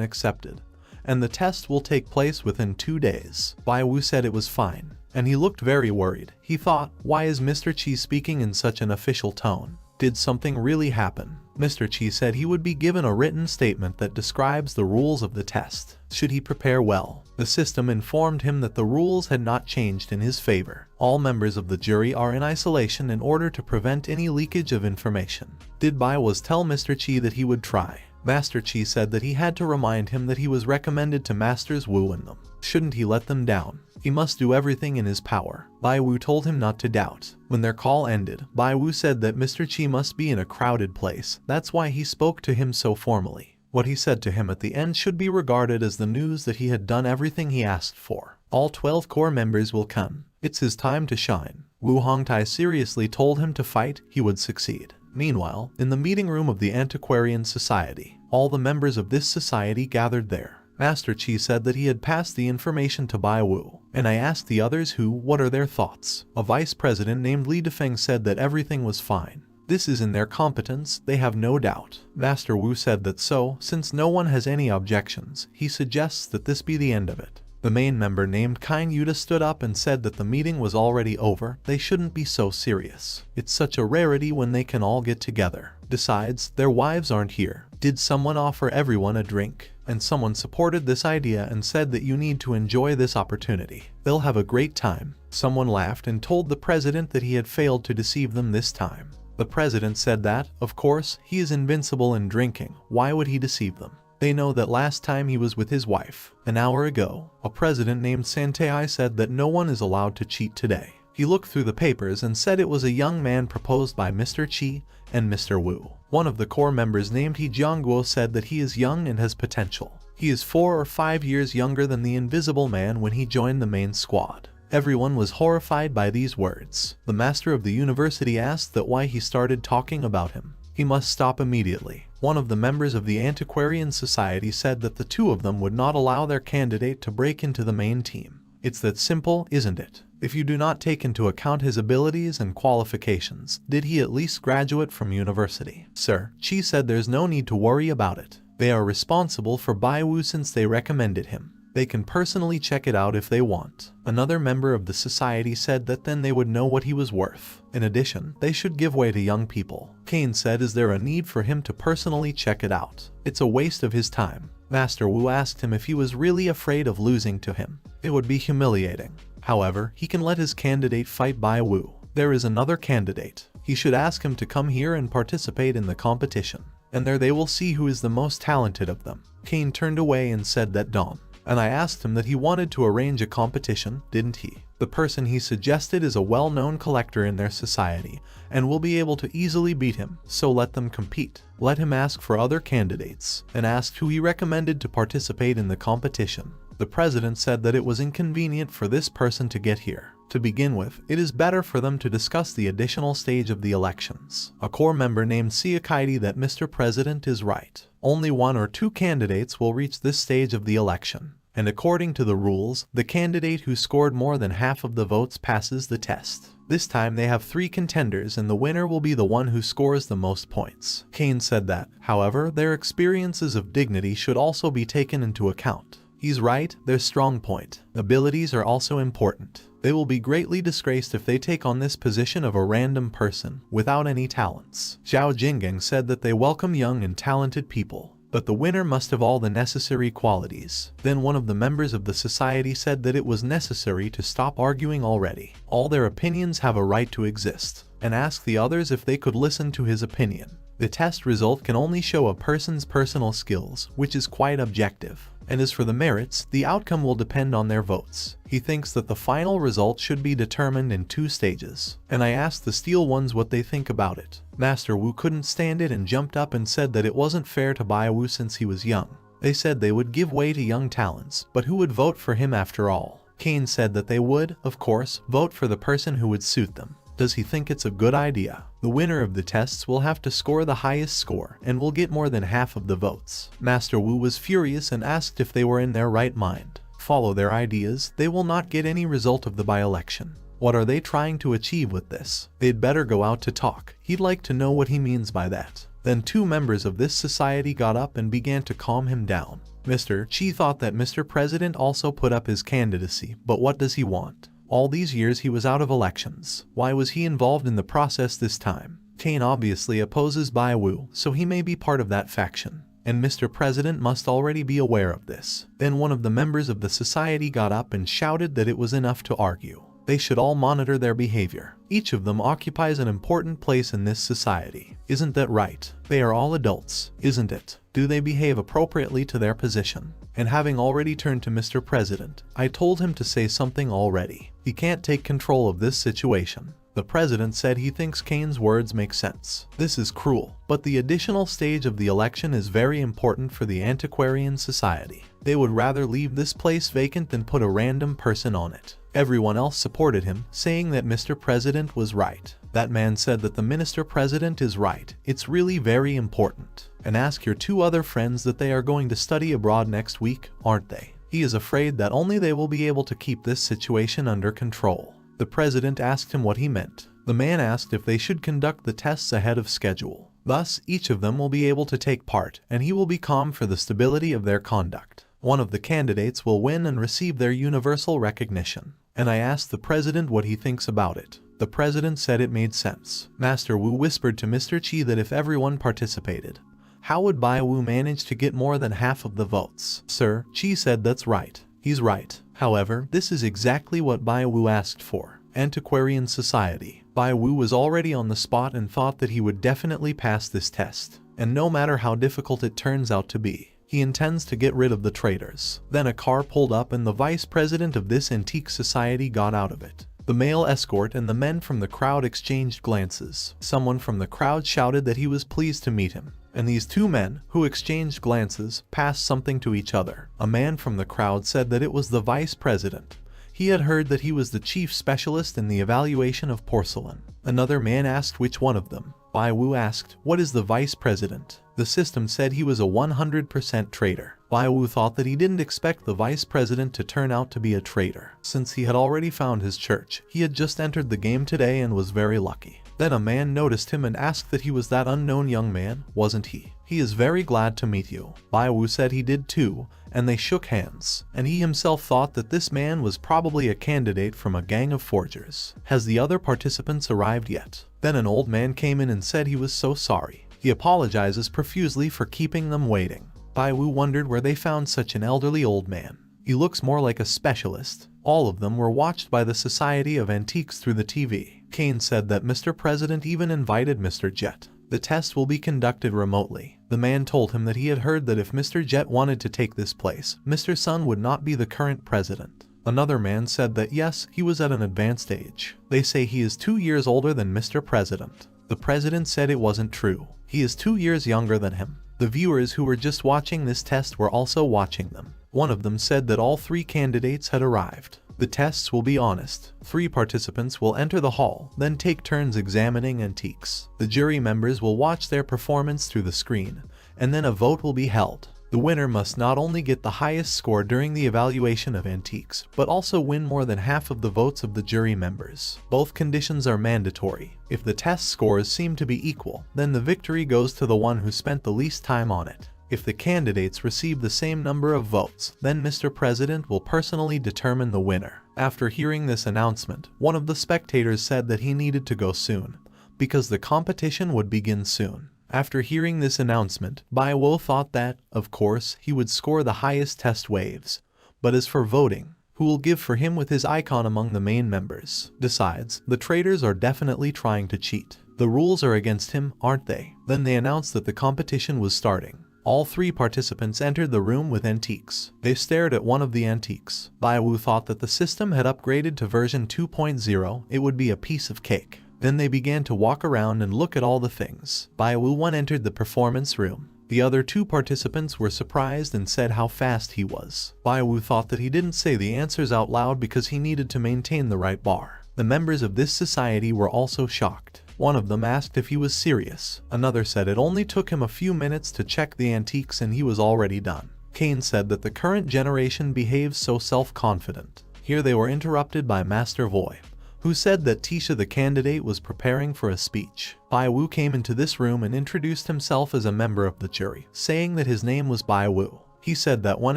accepted, and the test will take place within 2 days. Bai Wu said it was fine, and he looked very worried. He thought, why is Mr. Qi speaking in such an official tone? Did something really happen? Mr. Qi said he would be given a written statement that describes the rules of the test. Should he prepare well? The system informed him that the rules had not changed in his favor. All members of the jury are in isolation in order to prevent any leakage of information. Did Bai was tell Mr. Qi that he would try? Master Qi said that he had to remind him that he was recommended to Masters Wu and them. Shouldn't he let them down? He must do everything in his power. Bai Wu told him not to doubt. When their call ended, Bai Wu said that Mr. Qi must be in a crowded place. That's why he spoke to him so formally. What he said to him at the end should be regarded as the news that he had done everything he asked for. All 12 core members will come. It's his time to shine. Wu Hongtai seriously told him to fight, he would succeed. Meanwhile, in the meeting room of the Antiquarian Society, all the members of this society gathered there. Master Qi said that he had passed the information to Bai Wu, and I asked the others what are their thoughts. A vice president named Li Defeng said that everything was fine. This is in their competence, they have no doubt. Master Wu said that since no one has any objections, he suggests that this be the end of it. The main member named Kain Yuta stood up and said that the meeting was already over, they shouldn't be so serious. It's such a rarity when they can all get together. Besides, their wives aren't here. Did someone offer everyone a drink? And someone supported this idea and said that you need to enjoy this opportunity. They'll have a great time. Someone laughed and told the president that he had failed to deceive them this time. The president said that, of course, he is invincible in drinking. Why would he deceive them? They know that last time he was with his wife. An hour ago, a president named Santei said that no one is allowed to cheat today. He looked through the papers and said it was a young man proposed by Mr. Qi and Mr. Wu. One of the core members named He Jiangguo said that he is young and has potential. He is 4 or 5 years younger than the Invisible Man when he joined the main squad. Everyone was horrified by these words. The master of the university asked that why he started talking about him. He must stop immediately. One of the members of the Antiquarian Society said that the two of them would not allow their candidate to break into the main team. It's that simple, isn't it? If you do not take into account his abilities and qualifications, did he at least graduate from university? Sir, Qi said there's no need to worry about it. They are responsible for Bai Wu since they recommended him. They can personally check it out if they want. Another member of the society said that then they would know what he was worth. In addition, they should give way to young people. Kane said, is there a need for him to personally check it out? It's a waste of his time. Master Wu asked him if he was really afraid of losing to him. It would be humiliating. However, he can let his candidate fight Bai Wu. There is another candidate. He should ask him to come here and participate in the competition. And there they will see who is the most talented of them. Kane turned away and said that Dom. and I asked him that he wanted to arrange a competition, didn't he? The person he suggested is a well-known collector in their society and will be able to easily beat him, so let them compete. Let him ask for other candidates, and asked who he recommended to participate in the competition. The president said that it was inconvenient for this person to get here. To begin with, it is better for them to discuss the additional stage of the elections. A core member named Siakaidi that Mr. President is right. Only 1 or 2 candidates will reach this stage of the election. And according to the rules, the candidate who scored more than half of the votes passes the test. This time they have 3 contenders and the winner will be the one who scores the most points. Kane said that, however, their experiences of dignity should also be taken into account. He's right, their strong point. Abilities are also important. They will be greatly disgraced if they take on this position of a random person, without any talents. Zhao Jinggang said that they welcome young and talented people, but the winner must have all the necessary qualities. Then one of the members of the society said that it was necessary to stop arguing already. All their opinions have a right to exist, and asked the others if they could listen to his opinion. The test result can only show a person's personal skills, which is quite objective. And as for the merits, the outcome will depend on their votes. He thinks that the final result should be determined in 2 stages. And I asked the Steel ones what they think about it. Master Wu couldn't stand it and jumped up and said that it wasn't fair to Bai Wu since he was young. They said they would give way to young talents, but who would vote for him after all? Kane said that they would, of course, vote for the person who would suit them. Does he think it's a good idea? The winner of the tests will have to score the highest score and will get more than half of the votes. Master Wu was furious and asked if they were in their right mind. Follow their ideas, they will not get any result of the by-election. What are they trying to achieve with this? They'd better go out to talk. He'd like to know what he means by that. Then 2 members of this society got up and began to calm him down. Mr. Chi thought that Mr. President also put up his candidacy, but what does he want? All these years he was out of elections. Why was he involved in the process this time? Kane obviously opposes Bai Wu, so he may be part of that faction. And Mr. President must already be aware of this. Then one of the members of the society got up and shouted that it was enough to argue. They should all monitor their behavior. Each of them occupies an important place in this society. Isn't that right? They are all adults, isn't it? Do they behave appropriately to their position? And having already turned to Mr. President, I told him to say something already. He can't take control of this situation. The president said he thinks Kane's words make sense. This is cruel, but the additional stage of the election is very important for the antiquarian society. They would rather leave this place vacant than put a random person on it. Everyone else supported him, saying that Mr. President was right. That man said that the Minister President is right. It's really very important. And ask your 2 other friends that they are going to study abroad next week, aren't they? He is afraid that only they will be able to keep this situation under control. The president asked him what he meant. The man asked if they should conduct the tests ahead of schedule. Thus, each of them will be able to take part, and he will be calm for the stability of their conduct. One of the candidates will win and receive their universal recognition. And I asked the president what he thinks about it. The president said it made sense. Master Wu whispered to Mr. Chi that if everyone participated, how would Bai Wu manage to get more than half of the votes? Sir, Chi said that's right. He's right. However, this is exactly what Bai Wu asked for. Antiquarian society. Bai Wu was already on the spot and thought that he would definitely pass this test. And no matter how difficult it turns out to be, he intends to get rid of the traitors. Then a car pulled up and the vice president of this antique society got out of it. The male escort and the men from the crowd exchanged glances. Someone from the crowd shouted that he was pleased to meet him. And these 2 men, who exchanged glances, passed something to each other. A man from the crowd said that it was the vice president. He had heard that he was the chief specialist in the evaluation of porcelain. Another man asked which one of them. Bai Wu asked, what is the vice president? The system said he was a 100% traitor. Bai Wu thought that he didn't expect the vice president to turn out to be a traitor. Since he had already found his church, he had just entered the game today and was very lucky. Then a man noticed him and asked that he was that unknown young man, wasn't he? He is very glad to meet you. Bai Wu said he did too, and they shook hands. And he himself thought that this man was probably a candidate from a gang of forgers. Has the other participants arrived yet? Then an old man came in and said he was so sorry. He apologizes profusely for keeping them waiting. Bai Wu wondered where they found such an elderly old man. He looks more like a specialist. All of them were watched by the Society of Antiques through the TV. Kane said that Mr. President even invited Mr. Jet. The test will be conducted remotely. The man told him that he had heard that if Mr. Jet wanted to take this place, Mr. Sun would not be the current president. Another man said that yes, he was at an advanced age. They say he is 2 years older than Mr. President. The president said it wasn't true. He is 2 years younger than him. The viewers who were just watching this test were also watching them. One of them said that all 3 candidates had arrived. The tests will be honest. 3 participants will enter the hall, then take turns examining antiques. The jury members will watch their performance through the screen, and then a vote will be held. The winner must not only get the highest score during the evaluation of antiques, but also win more than half of the votes of the jury members. Both conditions are mandatory. If the test scores seem to be equal, then the victory goes to the one who spent the least time on it. If the candidates receive the same number of votes, then Mr. President will personally determine the winner. After hearing this announcement, one of the spectators said that he needed to go soon, because the competition would begin soon. After hearing this announcement, Baiwo thought that, of course, he would score the highest test waves. But as for voting, who will give for him with his icon among the main members? Besides, the traitors are definitely trying to cheat. The rules are against him, aren't they? Then they announced that the competition was starting. All 3 participants entered the room with antiques. They stared at one of the antiques. Baiwu thought that the system had upgraded to version 2.0, it would be a piece of cake. Then they began to walk around and look at all the things. Baiwu 1 entered the performance room. The other 2 participants were surprised and said how fast he was. Baiwu thought that he didn't say the answers out loud because he needed to maintain the right bar. The members of this society were also shocked. One of them asked if he was serious. Another said it only took him a few minutes to check the antiques and he was already done. Kane said that the current generation behaves so self-confident. Here they were interrupted by Master Voy, who said that Tisha the candidate was preparing for a speech. Baiwu came into this room and introduced himself as a member of the jury, saying that his name was Baiwu. He said that one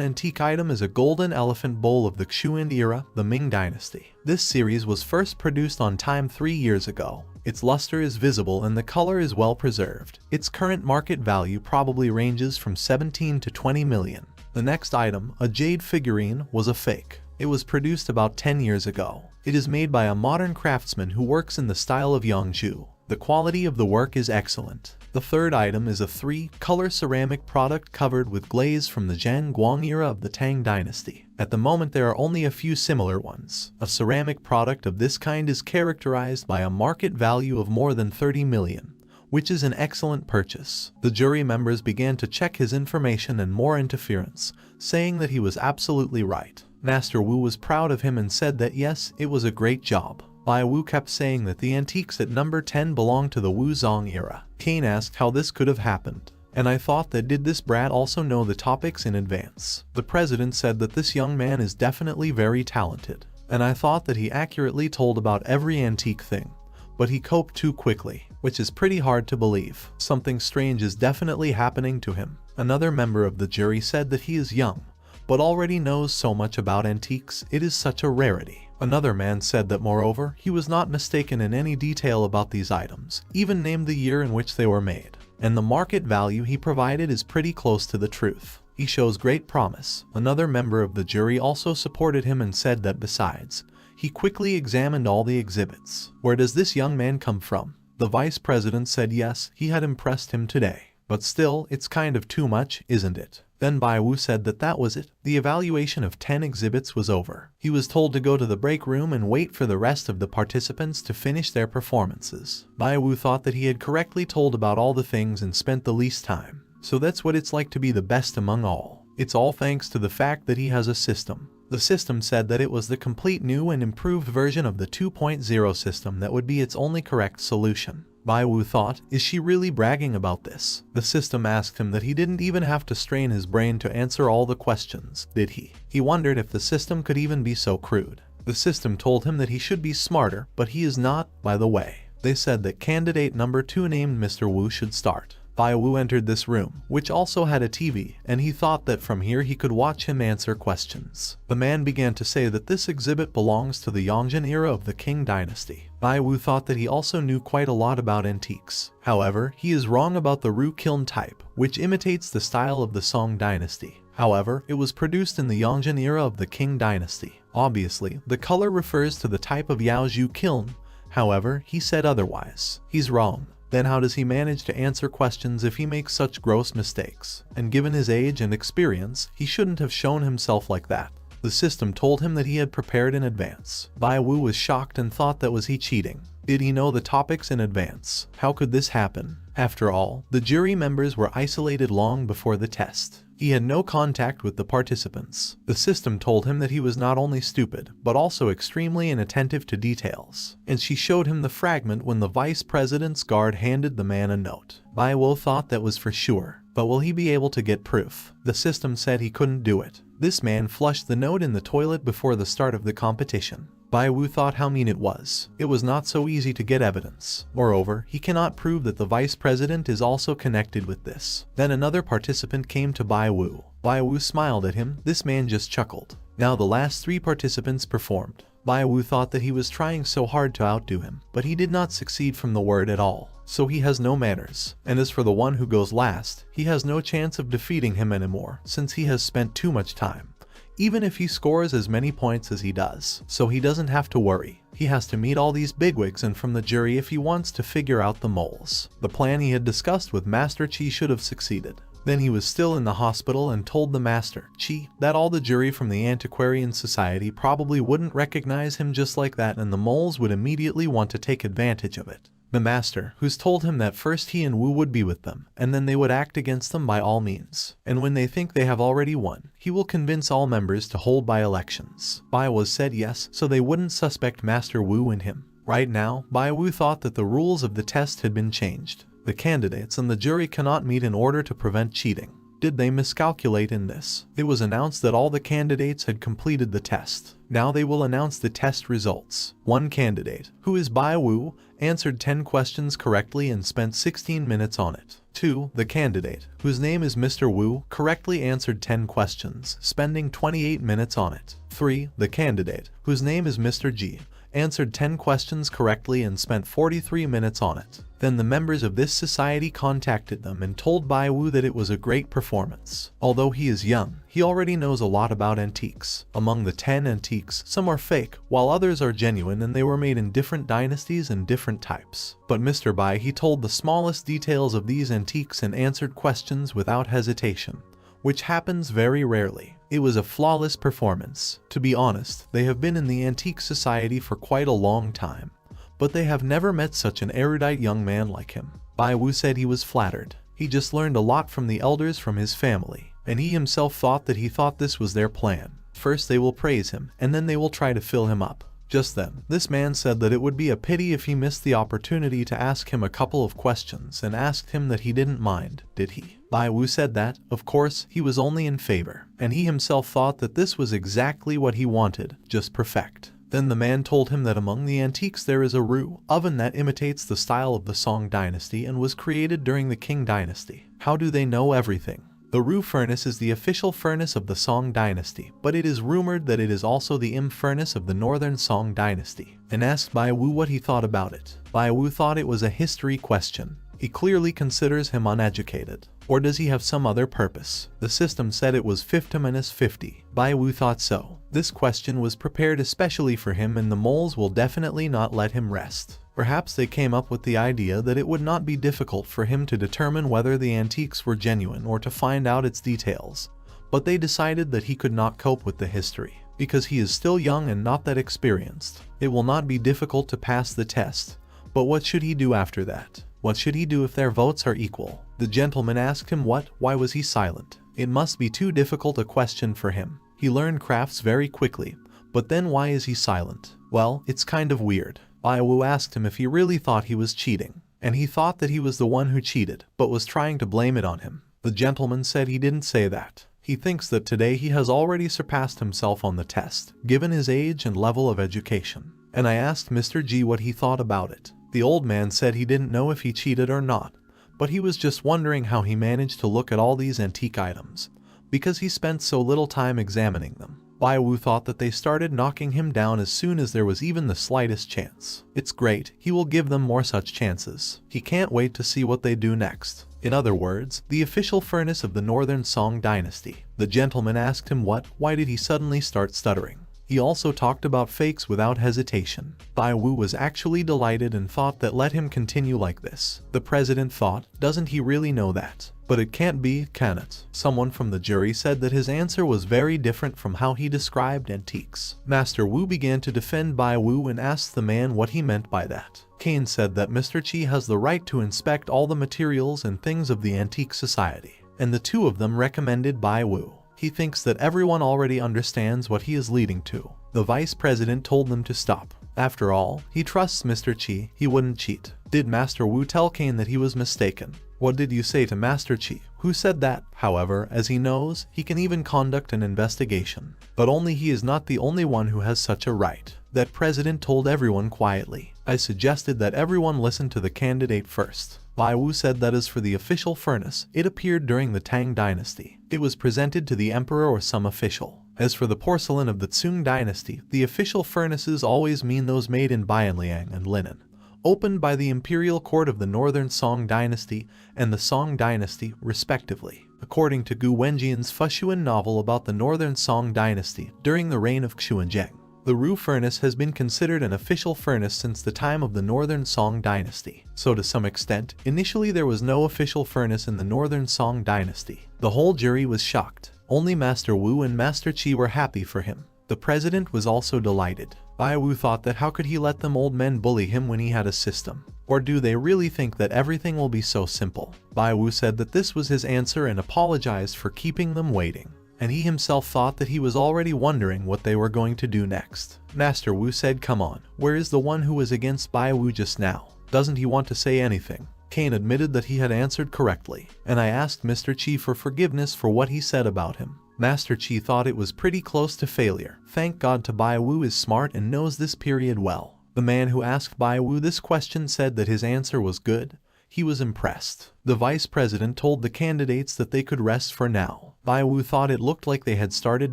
antique item is a golden elephant bowl of the Xuan era, the Ming dynasty. This series was first produced on time 3 years ago. Its luster is visible and the color is well preserved. Its current market value probably ranges from 17 to 20 million. The next item, a jade figurine, was a fake. It was produced about 10 years ago. It is made by a modern craftsman who works in the style of Yangzhou. The quality of the work is excellent. The third item is a 3-color ceramic product covered with glaze from the Zhang Guang era of the Tang dynasty. At the moment there are only a few similar ones. A ceramic product of this kind is characterized by a market value of more than 30 million, which is an excellent purchase. The jury members began to check his information and more interference, saying that he was absolutely right. Master Wu was proud of him and said that yes, it was a great job. Bai Wu kept saying that the antiques at number 10 belonged to the Wu Zong era. Kane asked how this could have happened. And I thought that did this brat also know the topics in advance? The president said that this young man is definitely very talented. And I thought that he accurately told about every antique thing. But he coped too quickly, which is pretty hard to believe. Something strange is definitely happening to him. Another member of the jury said that he is young, but already knows so much about antiques, it is such a rarity. Another man said that moreover, he was not mistaken in any detail about these items, even named the year in which they were made. And the market value he provided is pretty close to the truth. He shows great promise. Another member of the jury also supported him and said that besides, he quickly examined all the exhibits. Where does this young man come from? The vice president said yes, he had impressed him today. But still, it's kind of too much, isn't it? Then Bai Wu said that that was it. The evaluation of 10 exhibits was over. He was told to go to the break room and wait for the rest of the participants to finish their performances. Bai Wu thought that he had correctly told about all the things and spent the least time. So that's what it's like to be the best among all. It's all thanks to the fact that he has a system. The system said that it was the complete new and improved version of the 2.0 system that would be its only correct solution. Bai Wu thought, is she really bragging about this? The system asked him that he didn't even have to strain his brain to answer all the questions, did he? He wondered if the system could even be so crude. The system told him that he should be smarter, but he is not, by the way. They said that candidate number 2 named Mr. Wu should start. Bai Wu entered this room, which also had a TV, and he thought that from here he could watch him answer questions. The man began to say that this exhibit belongs to the Yongzhen era of the Qing dynasty. Bai Wu thought that he also knew quite a lot about antiques. However, he is wrong about the Ru kiln type, which imitates the style of the Song dynasty. However, it was produced in the Yongzhen era of the Qing dynasty. Obviously, the color refers to the type of Yaozhou kiln. However, he said otherwise. He's wrong. Then how does he manage to answer questions if he makes such gross mistakes? And given his age and experience, he shouldn't have shown himself like that. The system told him that he had prepared in advance. Bai Wu was shocked and thought that was he cheating. Did he know the topics in advance? How could this happen? After all, the jury members were isolated long before the test. He had no contact with the participants. The system told him that he was not only stupid, but also extremely inattentive to details. And she showed him the fragment when the vice president's guard handed the man a note. Bai Wu thought that was for sure. But will he be able to get proof? The system said he couldn't do it. This man flushed the note in the toilet before the start of the competition. Bai Wu thought how mean it was. It was not so easy to get evidence. Moreover, he cannot prove that the vice president is also connected with this. Then another participant came to Bai Wu. Bai Wu smiled at him. This man just chuckled. Now the last 3 participants performed. Bai Wu thought that he was trying so hard to outdo him, but he did not succeed from the word at all. So he has no manners. And as for the one who goes last, he has no chance of defeating him anymore, since he has spent too much time. Even if he scores as many points as he does. So he doesn't have to worry. He has to meet all these bigwigs and from the jury if he wants to figure out the moles. The plan he had discussed with Master Chi should have succeeded. Then he was still in the hospital and told the Master Chi that all the jury from the Antiquarian Society probably wouldn't recognize him just like that, and the moles would immediately want to take advantage of it. The Master, who's told him that first he and Wu would be with them, and then they would act against them by all means. And when they think they have already won, he will convince all members to hold by-elections. Bai Wu said yes, so they wouldn't suspect Master Wu and him. Right now, Bai Wu thought that the rules of the test had been changed. The candidates and the jury cannot meet in order to prevent cheating. Did they miscalculate in this? It was announced that all the candidates had completed the test. Now they will announce the test results. One candidate, who is Bai Wu, answered 10 questions correctly and spent 16 minutes on it. 2. The candidate, whose name is Mr. Wu, correctly answered 10 questions, spending 28 minutes on it. 3. The candidate, whose name is Mr. Ji, answered 10 questions correctly and spent 43 minutes on it. Then the members of this society contacted them and told Bai Wu that it was a great performance. Although he is young, he already knows a lot about antiques. Among the 10 antiques, some are fake, while others are genuine and they were made in different dynasties and different types. But Mr. Bai, he told the smallest details of these antiques and answered questions without hesitation, which happens very rarely. It was a flawless performance. To be honest, they have been in the antique society for quite a long time, but they have never met such an erudite young man like him. Bai Wu said he was flattered. He just learned a lot from the elders from his family, and he himself thought that he thought this was their plan. First they will praise him, and then they will try to fill him up. Just then, this man said that it would be a pity if he missed the opportunity to ask him a couple of questions, and asked him that he didn't mind, did he? Bai Wu said that, of course, he was only in favor, and he himself thought that this was exactly what he wanted, just perfect. Then the man told him that among the antiques there is a roux oven that imitates the style of the Song dynasty and was created during the Qing dynasty. How do they know everything? The roux furnace is the official furnace of the Song dynasty, but it is rumored that it is also the Im furnace of the northern Song dynasty, and asked Bai Wu what he thought about it. Bai Wu thought it was a history question. He clearly considers him uneducated. Or does he have some other purpose? The system said it was 50-50. Bai Wu thought so. This question was prepared especially for him, and the moles will definitely not let him rest. Perhaps they came up with the idea that it would not be difficult for him to determine whether the antiques were genuine or to find out its details. But they decided that he could not cope with the history, because he is still young and not that experienced. It will not be difficult to pass the test. But what should he do after that? What should he do if their votes are equal? The gentleman asked him why was he silent? It must be too difficult a question for him. He learned crafts very quickly, but then why is he silent? Well, it's kind of weird. Bai Wu asked him if he really thought he was cheating, and he thought that he was the one who cheated, but was trying to blame it on him. The gentleman said he didn't say that. He thinks that today he has already surpassed himself on the test, given his age and level of education. And I asked Mr. G what he thought about it. The old man said he didn't know if he cheated or not, but he was just wondering how he managed to look at all these antique items, because he spent so little time examining them. Bai Wu thought that they started knocking him down as soon as there was even the slightest chance. It's great, he will give them more such chances. He can't wait to see what they do next. In other words, the official furnace of the northern Song dynasty. The gentleman asked him why did he suddenly start stuttering? He also talked about fakes without hesitation. Bai Wu was actually delighted and thought that let him continue like this. The president thought, doesn't he really know that? But it can't be, can it? Someone from the jury said that his answer was very different from how he described antiques. Master Wu began to defend Bai Wu and asked the man what he meant by that. Kane said that Mr. Chi has the right to inspect all the materials and things of the antique society, and the two of them recommended Bai Wu. He thinks that everyone already understands what he is leading to. The vice president told them to stop. After all, he trusts Mr. Chi, he wouldn't cheat. Did Master Wu tell Kane that he was mistaken? What did you say to Master Chi? Who said that? However, as he knows, he can even conduct an investigation. But only he is not the only one who has such a right. That president told everyone quietly. I suggested that everyone listen to the candidate first. Bai Wu said that as for the official furnace, it appeared during the Tang dynasty. It was presented to the emperor or some official. As for the porcelain of the Tsung dynasty, the official furnaces always mean those made in Bianliang and linen, opened by the imperial court of the northern Song dynasty and the Song dynasty, respectively. According to Gu Wenjian's Fushuan novel about the northern Song dynasty during the reign of Xuanzheng, the Ru furnace has been considered an official furnace since the time of the northern Song dynasty. So to some extent, initially there was no official furnace in the northern Song dynasty. The whole jury was shocked. Only Master Wu and Master Chi were happy for him. The president was also delighted. Bai Wu thought that how could he let them old men bully him when he had a system? Or do they really think that everything will be so simple? Bai Wu said that this was his answer and apologized for keeping them waiting. And he himself thought that he was already wondering what they were going to do next. Master Wu said, come on, where is the one who was against Bai Wu just now? Doesn't he want to say anything? Kane admitted that he had answered correctly, and I asked Mr. Chi for forgiveness for what he said about him. Master Chi thought it was pretty close to failure. Thank God to Bai Wu is smart and knows this period well. The man who asked Bai Wu this question said that his answer was good. He was impressed. The vice president told the candidates that they could rest for now. Bai Wu thought it looked like they had started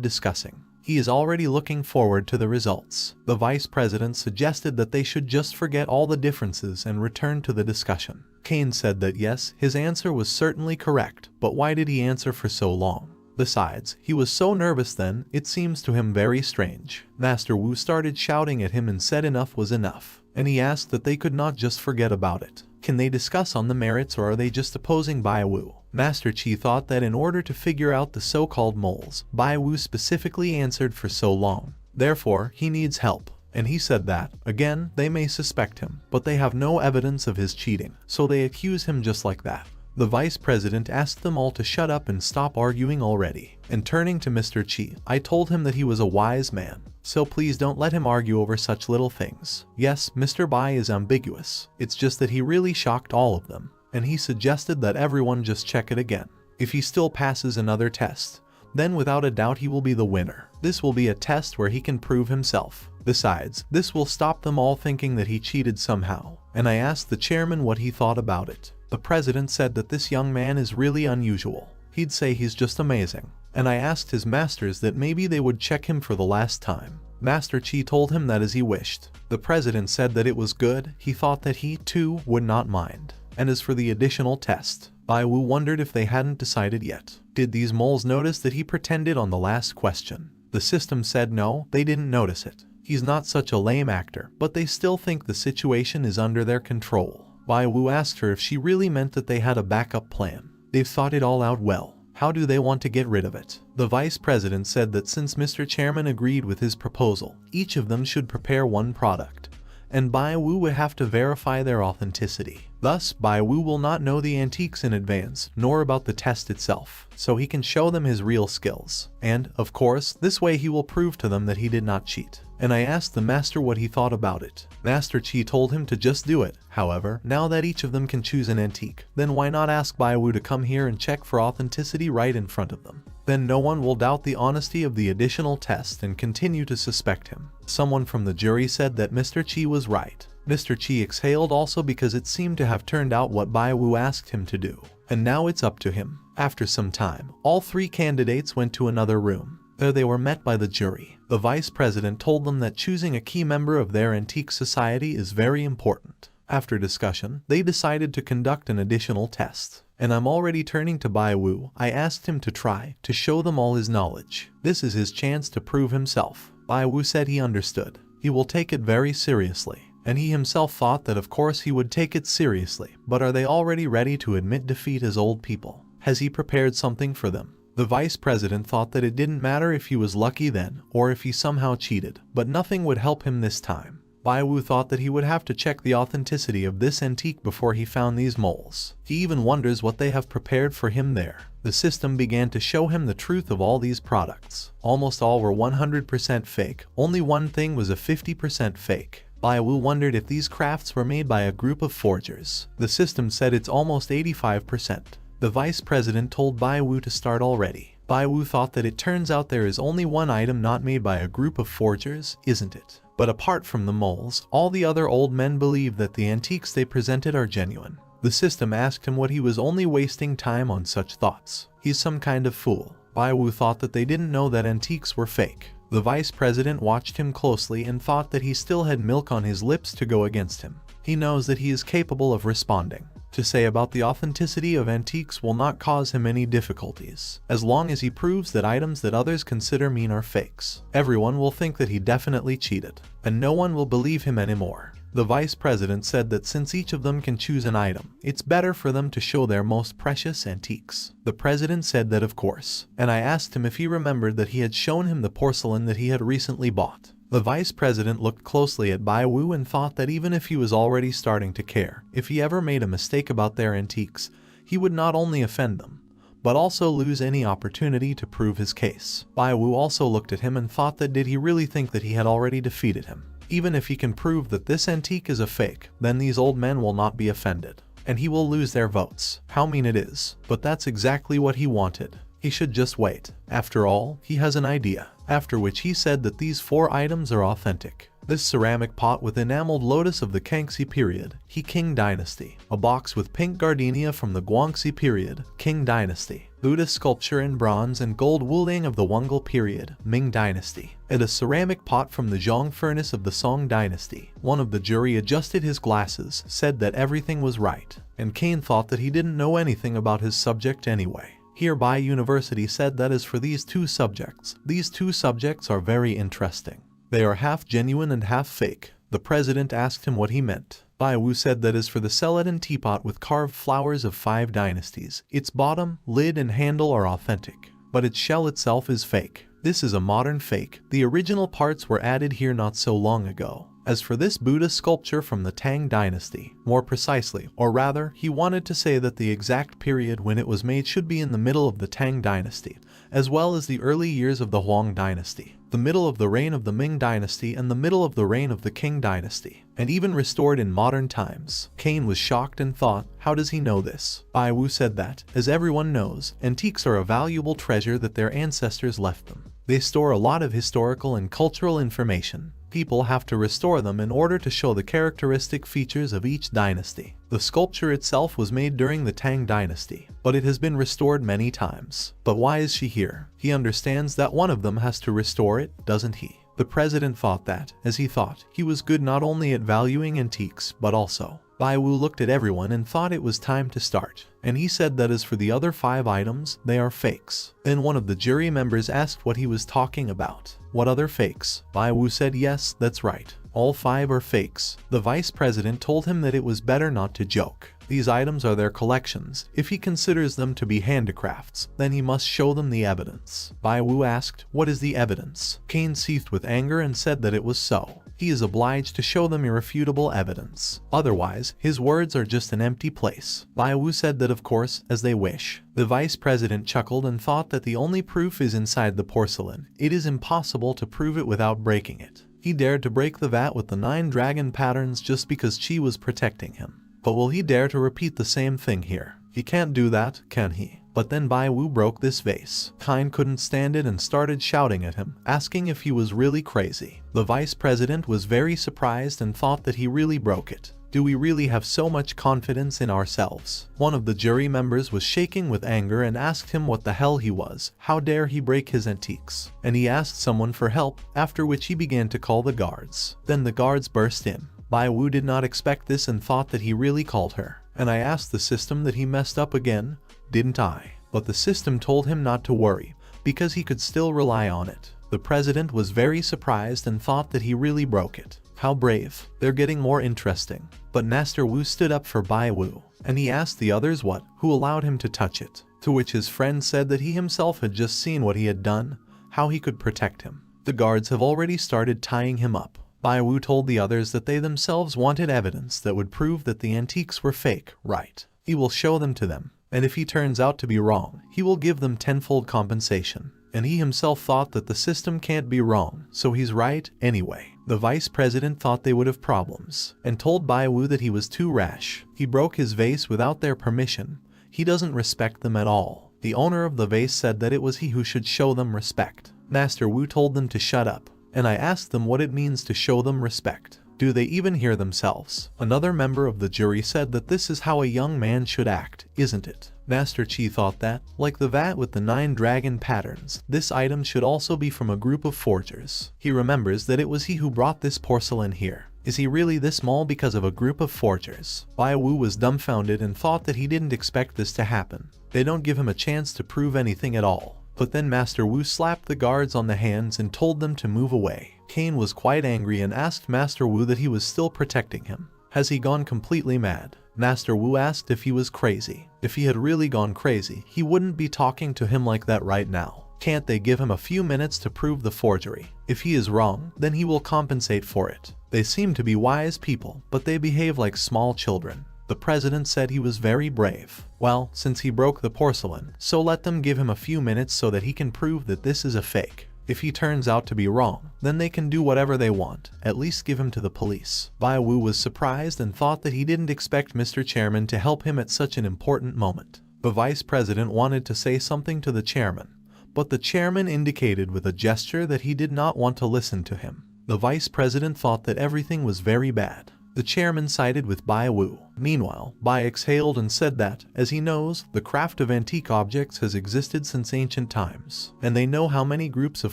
discussing. He is already looking forward to the results. The vice president suggested that they should just forget all the differences and return to the discussion. Kane said that yes, his answer was certainly correct, but why did he answer for so long? Besides, he was so nervous then, it seems to him very strange. Master Wu started shouting at him and said enough was enough, and he asked that they could not just forget about it. Can they discuss on the merits or are they just opposing Bai Wu? Master Chi thought that in order to figure out the so-called moles, Bai Wu specifically answered for so long. Therefore, he needs help. And he said that, again, they may suspect him, but they have no evidence of his cheating, so they accuse him just like that. The vice president asked them all to shut up and stop arguing already. And turning to Mr. Chi, I told him that he was a wise man, so please don't let him argue over such little things. Yes, Mr. Bai is ambiguous. It's just that he really shocked all of them. And he suggested that everyone just check it again. If he still passes another test, then without a doubt he will be the winner. This will be a test where he can prove himself. Besides, this will stop them all thinking that he cheated somehow. And I asked the chairman what he thought about it. The president said that this young man is really unusual. He'd say he's just amazing. And I asked his masters that maybe they would check him for the last time. Master Chi told him that as he wished. The president said that it was good. He thought that he, too, would not mind. And as for the additional test, Bai Wu wondered if they hadn't decided yet. Did these moles notice that he pretended on the last question? The system said no, they didn't notice it. He's not such a lame actor, but they still think the situation is under their control. Bai Wu asked her if she really meant that they had a backup plan. They've thought it all out well. How do they want to get rid of it? The vice president said that since Mr. Chairman agreed with his proposal, each of them should prepare one product, and Bai Wu would have to verify their authenticity. Thus, Bai Wu will not know the antiques in advance, nor about the test itself, so he can show them his real skills. And, of course, this way he will prove to them that he did not cheat. And I asked the master what he thought about it. Master Chi told him to just do it. However, now that each of them can choose an antique, then why not ask Bai Wu to come here and check for authenticity right in front of them? Then no one will doubt the honesty of the additional test and continue to suspect him. Someone from the jury said that Mr. Chi was right. Mr. Chi exhaled also because it seemed to have turned out what Bai Wu asked him to do. And now it's up to him. After some time, all three candidates went to another room. There they were met by the jury. The vice president told them that choosing a key member of their antique society is very important. After discussion, they decided to conduct an additional test. And I'm already turning to Bai Wu. I asked him to try to show them all his knowledge. This is his chance to prove himself. Bai Wu said he understood. He will take it very seriously. And he himself thought that of course he would take it seriously, but are they already ready to admit defeat as old people? Has he prepared something for them? The vice president thought that it didn't matter if he was lucky then, or if he somehow cheated, but nothing would help him this time. Bai Wu thought that he would have to check the authenticity of this antique before he found these moles. He even wonders what they have prepared for him there. The system began to show him the truth of all these products. Almost all were 100% fake, only one thing was a 50% fake. Bai Wu wondered if these crafts were made by a group of forgers. The system said it's almost 85%. The vice president told Bai Wu to start already. Bai Wu thought that it turns out there is only one item not made by a group of forgers, isn't it? But apart from the moles, all the other old men believe that the antiques they presented are genuine. The system asked him what he was only wasting time on such thoughts. He's some kind of fool. Bai Wu thought that they didn't know that antiques were fake. The vice president watched him closely and thought that he still had milk on his lips to go against him. He knows that he is capable of responding. To say about the authenticity of antiques will not cause him any difficulties. As long as he proves that items that others consider mean are fakes, everyone will think that he definitely cheated, and no one will believe him anymore. The vice president said that since each of them can choose an item, it's better for them to show their most precious antiques. The president said that of course, and I asked him if he remembered that he had shown him the porcelain that he had recently bought. The vice president looked closely at Bai Wu and thought that even if he was already starting to care, if he ever made a mistake about their antiques, he would not only offend them, but also lose any opportunity to prove his case. Bai Wu also looked at him and thought that did he really think that he had already defeated him? Even if he can prove that this antique is a fake, then these old men will not be offended, and he will lose their votes. How mean it is, but that's exactly what he wanted. He should just wait. After all, he has an idea. After which he said that these 4 items are authentic. This ceramic pot with enameled lotus of the Kangxi period, Qing Dynasty. A box with pink gardenia from the Guangxi period, Qing Dynasty. Buddhist sculpture in bronze and gold wuling of the Wengel period, Ming Dynasty. And a ceramic pot from the Zhong furnace of the Song Dynasty. One of the jury adjusted his glasses, said that everything was right, and Kane thought that he didn't know anything about his subject anyway. Hereby University said that as for these 2 subjects, these 2 subjects are very interesting. They are half genuine and half fake. The president asked him what he meant. Bai Wu said that as for the celadon teapot with carved flowers of 5 dynasties, its bottom, lid and handle are authentic, but its shell itself is fake. This is a modern fake. The original parts were added here not so long ago. As for this Buddha sculpture from the Tang Dynasty, more precisely, or rather, he wanted to say that the exact period when it was made should be in the middle of the Tang Dynasty, as well as the early years of the Huang Dynasty, the middle of the reign of the Ming Dynasty and the middle of the reign of the Qing Dynasty, and even restored in modern times. Kane was shocked and thought, how does he know this? Bai Wu said that, as everyone knows, antiques are a valuable treasure that their ancestors left them. They store a lot of historical and cultural information. People have to restore them in order to show the characteristic features of each dynasty. The sculpture itself was made during the Tang Dynasty, but it has been restored many times. But why is she here? He understands that one of them has to restore it, doesn't he? The president thought that, as he thought, he was good not only at valuing antiques, but also. Bai Wu looked at everyone and thought it was time to start, and he said that as for the other 5 items, they are fakes. Then one of the jury members asked what he was talking about. What other fakes? Bai Wu said yes, that's right. All 5 are fakes. The vice president told him that it was better not to joke. These items are their collections. If he considers them to be handicrafts, then he must show them the evidence. Bai Wu asked, what is the evidence? Kane seethed with anger and said that it was so. He is obliged to show them irrefutable evidence. Otherwise, his words are just an empty place. Bai Wu said that of course, as they wish. The vice president chuckled and thought that the only proof is inside the porcelain. It is impossible to prove it without breaking it. He dared to break the vat with the 9 dragon patterns just because Qi was protecting him. But will he dare to repeat the same thing here? He can't do that, can he? But then Bai Wu broke this vase. Kine couldn't stand it and started shouting at him, asking if he was really crazy. The vice president was very surprised and thought that he really broke it. Do we really have so much confidence in ourselves? One of the jury members was shaking with anger and asked him what the hell he was. How dare he break his antiques? And he asked someone for help, after which he began to call the guards. Then the guards burst in. Bai Wu did not expect this and thought that he really called her. And I asked the system that he messed up again, didn't I? But the system told him not to worry, because he could still rely on it. The president was very surprised and thought that he really broke it. How brave. They're getting more interesting. But Master Wu stood up for Bai Wu, and he asked the others who allowed him to touch it. To which his friend said that he himself had just seen what he had done, how he could protect him. The guards have already started tying him up. Bai Wu told the others that they themselves wanted evidence that would prove that the antiques were fake, right? He will show them to them, and if he turns out to be wrong, he will give them tenfold compensation. And he himself thought that the system can't be wrong, so he's right anyway. The vice president thought they would have problems, and told Bai Wu that he was too rash. He broke his vase without their permission. He doesn't respect them at all. The owner of the vase said that it was he who should show them respect. Master Wu told them to shut up, and I asked them what it means to show them respect. Do they even hear themselves? Another member of the jury said that this is how a young man should act, isn't it? Master Qi thought that, like the vat with the 9 dragon patterns, this item should also be from a group of forgers. He remembers that it was he who brought this porcelain here. Is he really this small because of a group of forgers? Bai Wu was dumbfounded and thought that he didn't expect this to happen. They don't give him a chance to prove anything at all. But then Master Wu slapped the guards on the hands and told them to move away. Kane was quite angry and asked Master Wu that he was still protecting him. Has he gone completely mad? Master Wu asked if he was crazy. If he had really gone crazy, he wouldn't be talking to him like that right now. Can't they give him a few minutes to prove the forgery? If he is wrong, then he will compensate for it. They seem to be wise people, but they behave like small children. The president said he was very brave. Well, since he broke the porcelain, so let them give him a few minutes so that he can prove that this is a fake. If he turns out to be wrong, then they can do whatever they want, at least give him to the police. Bai Wu was surprised and thought that he didn't expect Mr. Chairman to help him at such an important moment. The vice president wanted to say something to the chairman, but the chairman indicated with a gesture that he did not want to listen to him. The vice president thought that everything was very bad. The chairman sided with Bai Wu. Meanwhile, Bai exhaled and said that, as he knows, the craft of antique objects has existed since ancient times, and they know how many groups of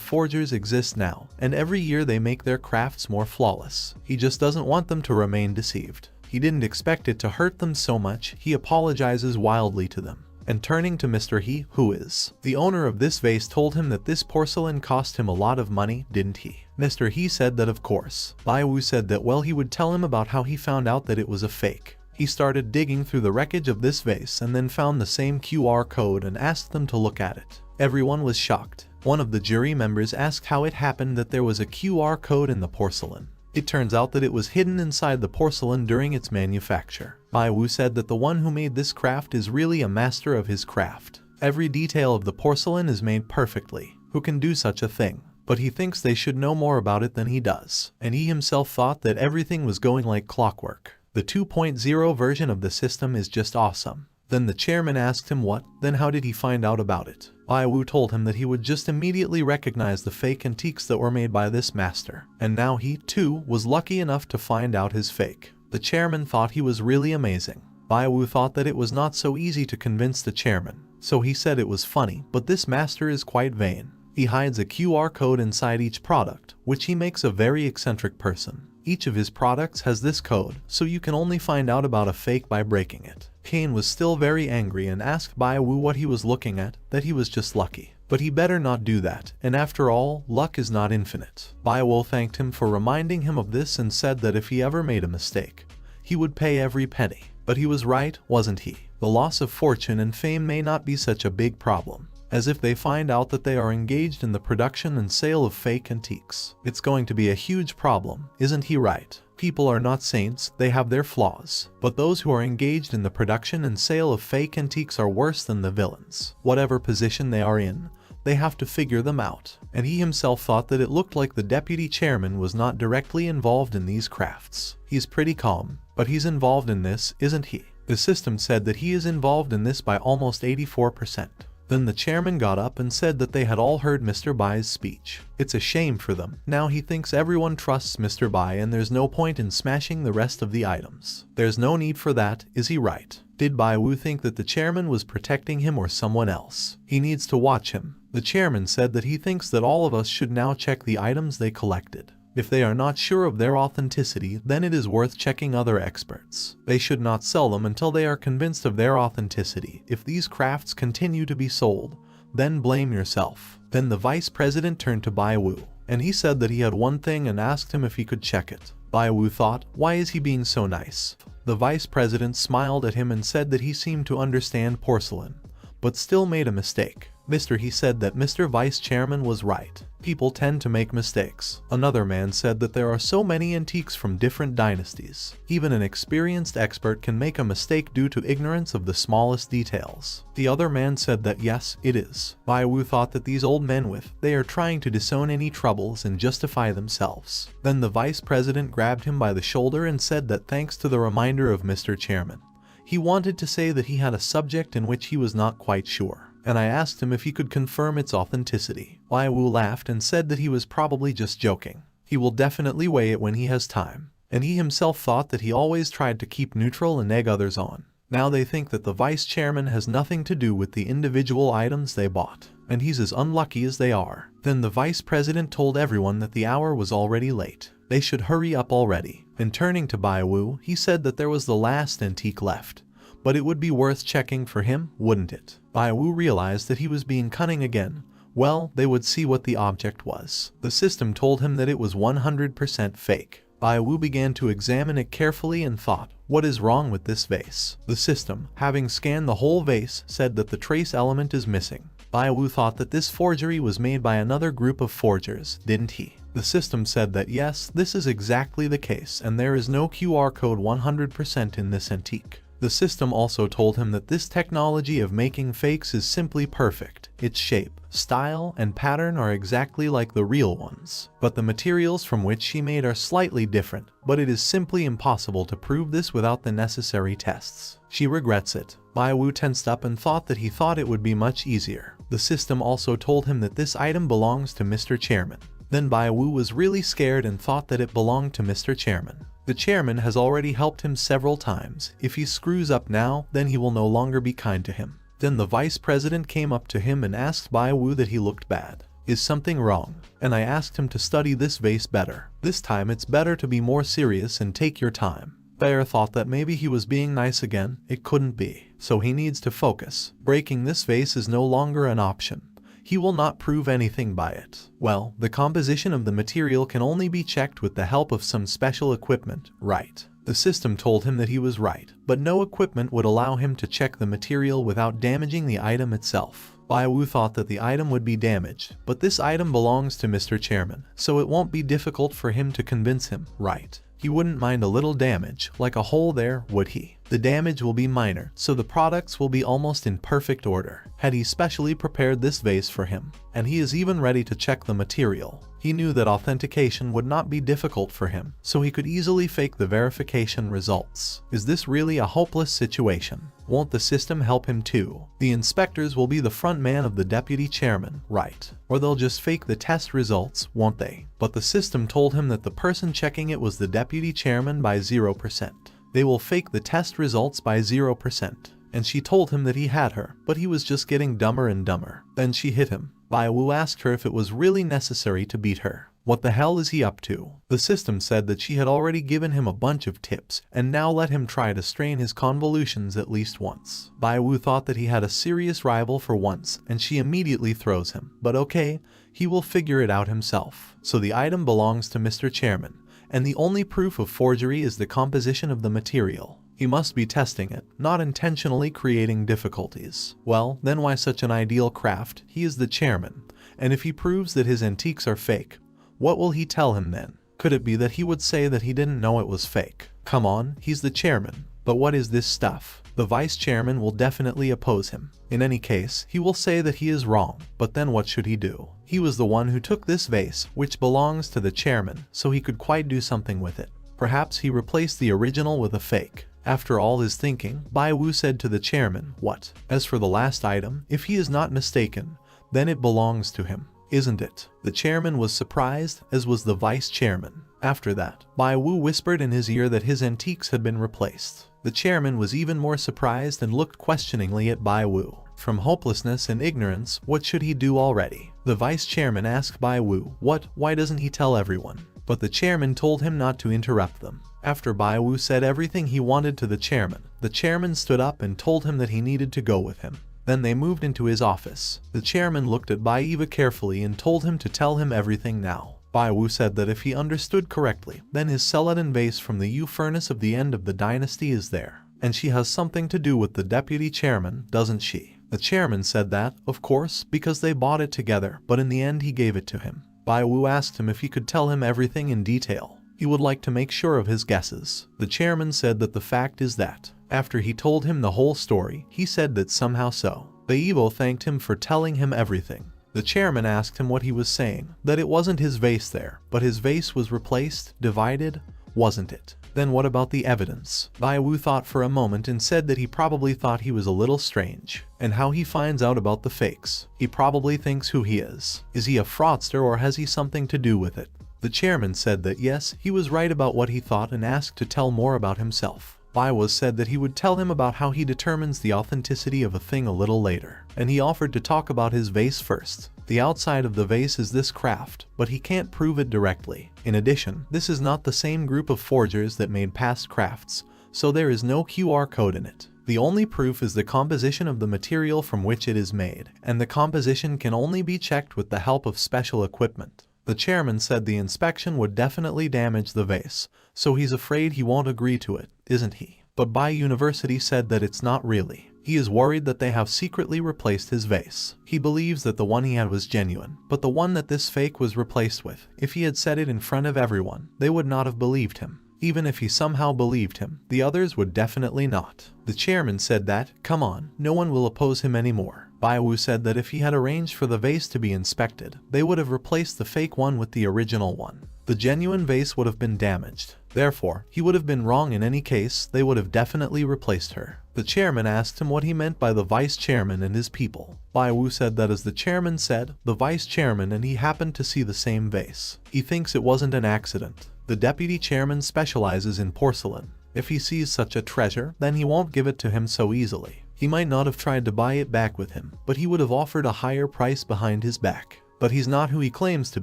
forgers exist now, and every year they make their crafts more flawless. He just doesn't want them to remain deceived. He didn't expect it to hurt them so much. He apologizes wildly to them. And turning to Mr. He, who is the owner of this vase, told him that this porcelain cost him a lot of money, didn't he? Mr. He said that of course. Bai Wu said that he would tell him about how he found out that it was a fake. He started digging through the wreckage of this vase and then found the same QR code and asked them to look at it. Everyone was shocked. One of the jury members asked how it happened that there was a QR code in the porcelain. It turns out that it was hidden inside the porcelain during its manufacture. Bai Wu said that the one who made this craft is really a master of his craft. Every detail of the porcelain is made perfectly. Who can do such a thing? But he thinks they should know more about it than he does. And he himself thought that everything was going like clockwork. The 2.0 version of the system is just awesome. Then the chairman asked him then how did he find out about it? Bai Wu told him that he would just immediately recognize the fake antiques that were made by this master. And now he, too, was lucky enough to find out his fake. The chairman thought he was really amazing. Bai Wu thought that it was not so easy to convince the chairman, so he said it was funny, but this master is quite vain. He hides a QR code inside each product, which he makes a very eccentric person. Each of his products has this code, so you can only find out about a fake by breaking it. Kane was still very angry and asked Bai Wu what he was looking at, that he was just lucky. But he better not do that, and after all, luck is not infinite. Bai Wu thanked him for reminding him of this and said that if he ever made a mistake, he would pay every penny. But he was right, wasn't he? The loss of fortune and fame may not be such a big problem, as if they find out that they are engaged in the production and sale of fake antiques. It's going to be a huge problem, isn't he right? People are not saints, they have their flaws. But those who are engaged in the production and sale of fake antiques are worse than the villains. Whatever position they are in, they have to figure them out. And he himself thought that it looked like the deputy chairman was not directly involved in these crafts. He's pretty calm, but he's involved in this, isn't he? The system said that he is involved in this by almost 84%. Then the chairman got up and said that they had all heard Mr. Bai's speech. It's a shame for them. Now he thinks everyone trusts Mr. Bai and there's no point in smashing the rest of the items. There's no need for that, is he right? Did Bai Wu think that the chairman was protecting him or someone else? He needs to watch him. The chairman said that he thinks that all of us should now check the items they collected. If they are not sure of their authenticity, then it is worth checking other experts. They should not sell them until they are convinced of their authenticity. If these crafts continue to be sold, then blame yourself. Then the vice president turned to Bai Wu, and he said that he had one thing and asked him if he could check it. Bai Wu thought, why is he being so nice? The vice president smiled at him and said that he seemed to understand porcelain, but still made a mistake. He said that Mr. Vice Chairman was right. People tend to make mistakes. Another man said that there are so many antiques from different dynasties. Even an experienced expert can make a mistake due to ignorance of the smallest details. The other man said that yes, it is. Bai Wu thought that these old men they are trying to disown any troubles and justify themselves. Then the vice president grabbed him by the shoulder and said that thanks to the reminder of Mr. Chairman, he wanted to say that he had a subject in which he was not quite sure, and I asked him if he could confirm its authenticity. Bai Wu laughed and said that he was probably just joking. He will definitely weigh it when he has time. And he himself thought that he always tried to keep neutral and egg others on. Now they think that the vice chairman has nothing to do with the individual items they bought, and he's as unlucky as they are. Then the vice president told everyone that the hour was already late. They should hurry up already. And turning to Bai Wu, he said that there was the last antique left, but it would be worth checking for him, wouldn't it? Bai Wu realized that he was being cunning again. Well, they would see what the object was. The system told him that it was 100% fake. Bai Wu began to examine it carefully and thought, what is wrong with this vase? The system, having scanned the whole vase, said that the trace element is missing. Bai Wu thought that this forgery was made by another group of forgers, didn't he? The system said that yes, this is exactly the case, and there is no QR code 100% in this antique. The system also told him that this technology of making fakes is simply perfect. Its shape, style, and pattern are exactly like the real ones, but the materials from which she made are slightly different, but it is simply impossible to prove this without the necessary tests. She regrets it. Bai Wu tensed up and thought that he thought it would be much easier. The system also told him that this item belongs to Mr. Chairman. Then Bai Wu was really scared and thought that it belonged to Mr. Chairman. The chairman has already helped him several times. If he screws up now, then he will no longer be kind to him. Then the vice president came up to him and asked Bai Wu that he looked bad. Is something wrong? And I asked him to study this vase better. This time it's better to be more serious and take your time. Bear thought that maybe he was being nice again. It couldn't be. So he needs to focus. Breaking this vase is no longer an option. He will not prove anything by it. Well, the composition of the material can only be checked with the help of some special equipment, right? The system told him that he was right, but no equipment would allow him to check the material without damaging the item itself. Bai Wu thought that the item would be damaged, but this item belongs to Mr. Chairman, so it won't be difficult for him to convince him, right? He wouldn't mind a little damage, like a hole there, would he? The damage will be minor, so the products will be almost in perfect order. Had he specially prepared this vase for him, and he is even ready to check the material. He knew that authentication would not be difficult for him, so he could easily fake the verification results. Is this really a hopeless situation? Won't the system help him too? The inspectors will be the front man of the deputy chairman, right? Or they'll just fake the test results, won't they? But the system told him that the person checking it was the deputy chairman by 0%. They will fake the test results by 0%. And she told him that he had her, but he was just getting dumber and dumber. Then she hit him. Bai Wu asked her if it was really necessary to beat her. What the hell is he up to? The system said that she had already given him a bunch of tips, and now let him try to strain his convolutions at least once. Bai Wu thought that he had a serious rival for once, and she immediately throws him. But okay, he will figure it out himself. So the item belongs to Mr. Chairman, and the only proof of forgery is the composition of the material. He must be testing it, not intentionally creating difficulties. Well, then why such an ideal craft? He is the chairman, and if he proves that his antiques are fake, what will he tell him then? Could it be that he would say that he didn't know it was fake? Come on, he's the chairman. But what is this stuff? The vice chairman will definitely oppose him. In any case, he will say that he is wrong, but then what should he do? He was the one who took this vase, which belongs to the chairman, so he could quite do something with it. Perhaps he replaced the original with a fake. After all his thinking, Bai Wu said to the chairman, what? As for the last item, if he is not mistaken, then it belongs to him, isn't it? The chairman was surprised, as was the vice chairman. After that, Bai Wu whispered in his ear that his antiques had been replaced. The chairman was even more surprised and looked questioningly at Bai Wu. From hopelessness and ignorance, what should he do already? The vice chairman asked Bai Wu, why doesn't he tell everyone? But the chairman told him not to interrupt them. After Bai Wu said everything he wanted to the chairman stood up and told him that he needed to go with him. Then they moved into his office. The chairman looked at Bai Eva carefully and told him to tell him everything now. Bai Wu said that if he understood correctly, then his Celadon vase from the U furnace of the end of the dynasty is there. And she has something to do with the deputy chairman, doesn't she? The chairman said that, of course, because they bought it together, but in the end he gave it to him. Bai Wu asked him if he could tell him everything in detail. He would like to make sure of his guesses. The chairman said that the fact is that, after he told him the whole story, he said that somehow so. Bai Wu thanked him for telling him everything. The chairman asked him what he was saying, that it wasn't his vase there, but his vase was replaced, divided, wasn't it? Then what about the evidence? Bai Wu thought for a moment and said that he probably thought he was a little strange. And how he finds out about the fakes. He probably thinks who he is. Is he a fraudster or has he something to do with it? The chairman said that yes, he was right about what he thought and asked to tell more about himself. Bai Wu said that he would tell him about how he determines the authenticity of a thing a little later. And he offered to talk about his vase first. The outside of the vase is this craft, but he can't prove it directly. In addition, this is not the same group of forgers that made past crafts, so there is no QR code in it. The only proof is the composition of the material from which it is made, and the composition can only be checked with the help of special equipment. The chairman said the inspection would definitely damage the vase, so he's afraid he won't agree to it, isn't he? But Bai University said that it's not really. He is worried that they have secretly replaced his vase. He believes that the one he had was genuine, but the one that this fake was replaced with, if he had said it in front of everyone, they would not have believed him. Even if he somehow believed him, the others would definitely not. The chairman said that, come on, no one will oppose him anymore. Bai Wu said that if he had arranged for the vase to be inspected, they would have replaced the fake one with the original one. The genuine vase would have been damaged. Therefore, he would have been wrong in any case, they would have definitely replaced her. The chairman asked him what he meant by the vice chairman and his people. Bai Wu said that as the chairman said, the vice chairman and he happened to see the same vase. He thinks it wasn't an accident. The deputy chairman specializes in porcelain. If he sees such a treasure, then he won't give it to him so easily. He might not have tried to buy it back with him, but he would have offered a higher price behind his back. But he's not who he claims to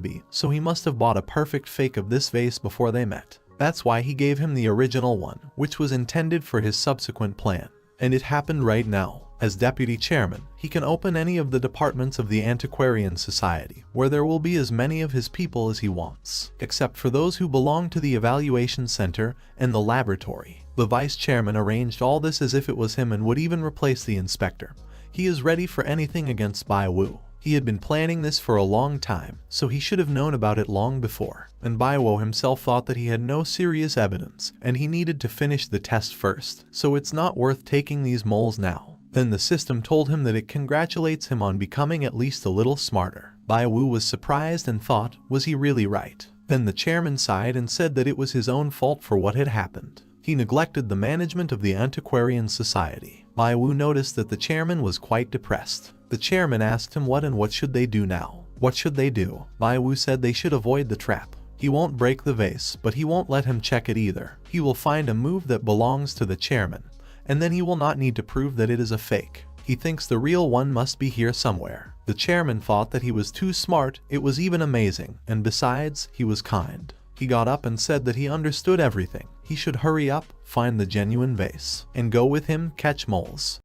be, so he must have bought a perfect fake of this vase before they met. That's why he gave him the original one, which was intended for his subsequent plan. And it happened right now. As deputy chairman, he can open any of the departments of the Antiquarian Society, where there will be as many of his people as he wants, except for those who belong to the evaluation center and the laboratory. The vice chairman arranged all this as if it was him and would even replace the inspector. He is ready for anything against Bai Wu. He had been planning this for a long time, so he should have known about it long before. And Bai Wu himself thought that he had no serious evidence, and he needed to finish the test first, so it's not worth taking these moles now. Then the system told him that it congratulates him on becoming at least a little smarter. Bai Wu was surprised and thought, was he really right? Then the chairman sighed and said that it was his own fault for what had happened. He neglected the management of the Antiquarian Society. Bai Wu noticed that the chairman was quite depressed. The chairman asked him what should they do now? What should they do? Bai Wu said they should avoid the trap. He won't break the vase, but he won't let him check it either. He will find a move that belongs to the chairman, and then he will not need to prove that it is a fake. He thinks the real one must be here somewhere. The chairman thought that he was too smart, it was even amazing, and besides, he was kind. He got up and said that he understood everything. He should hurry up, find the genuine vase, and go with him catch moles.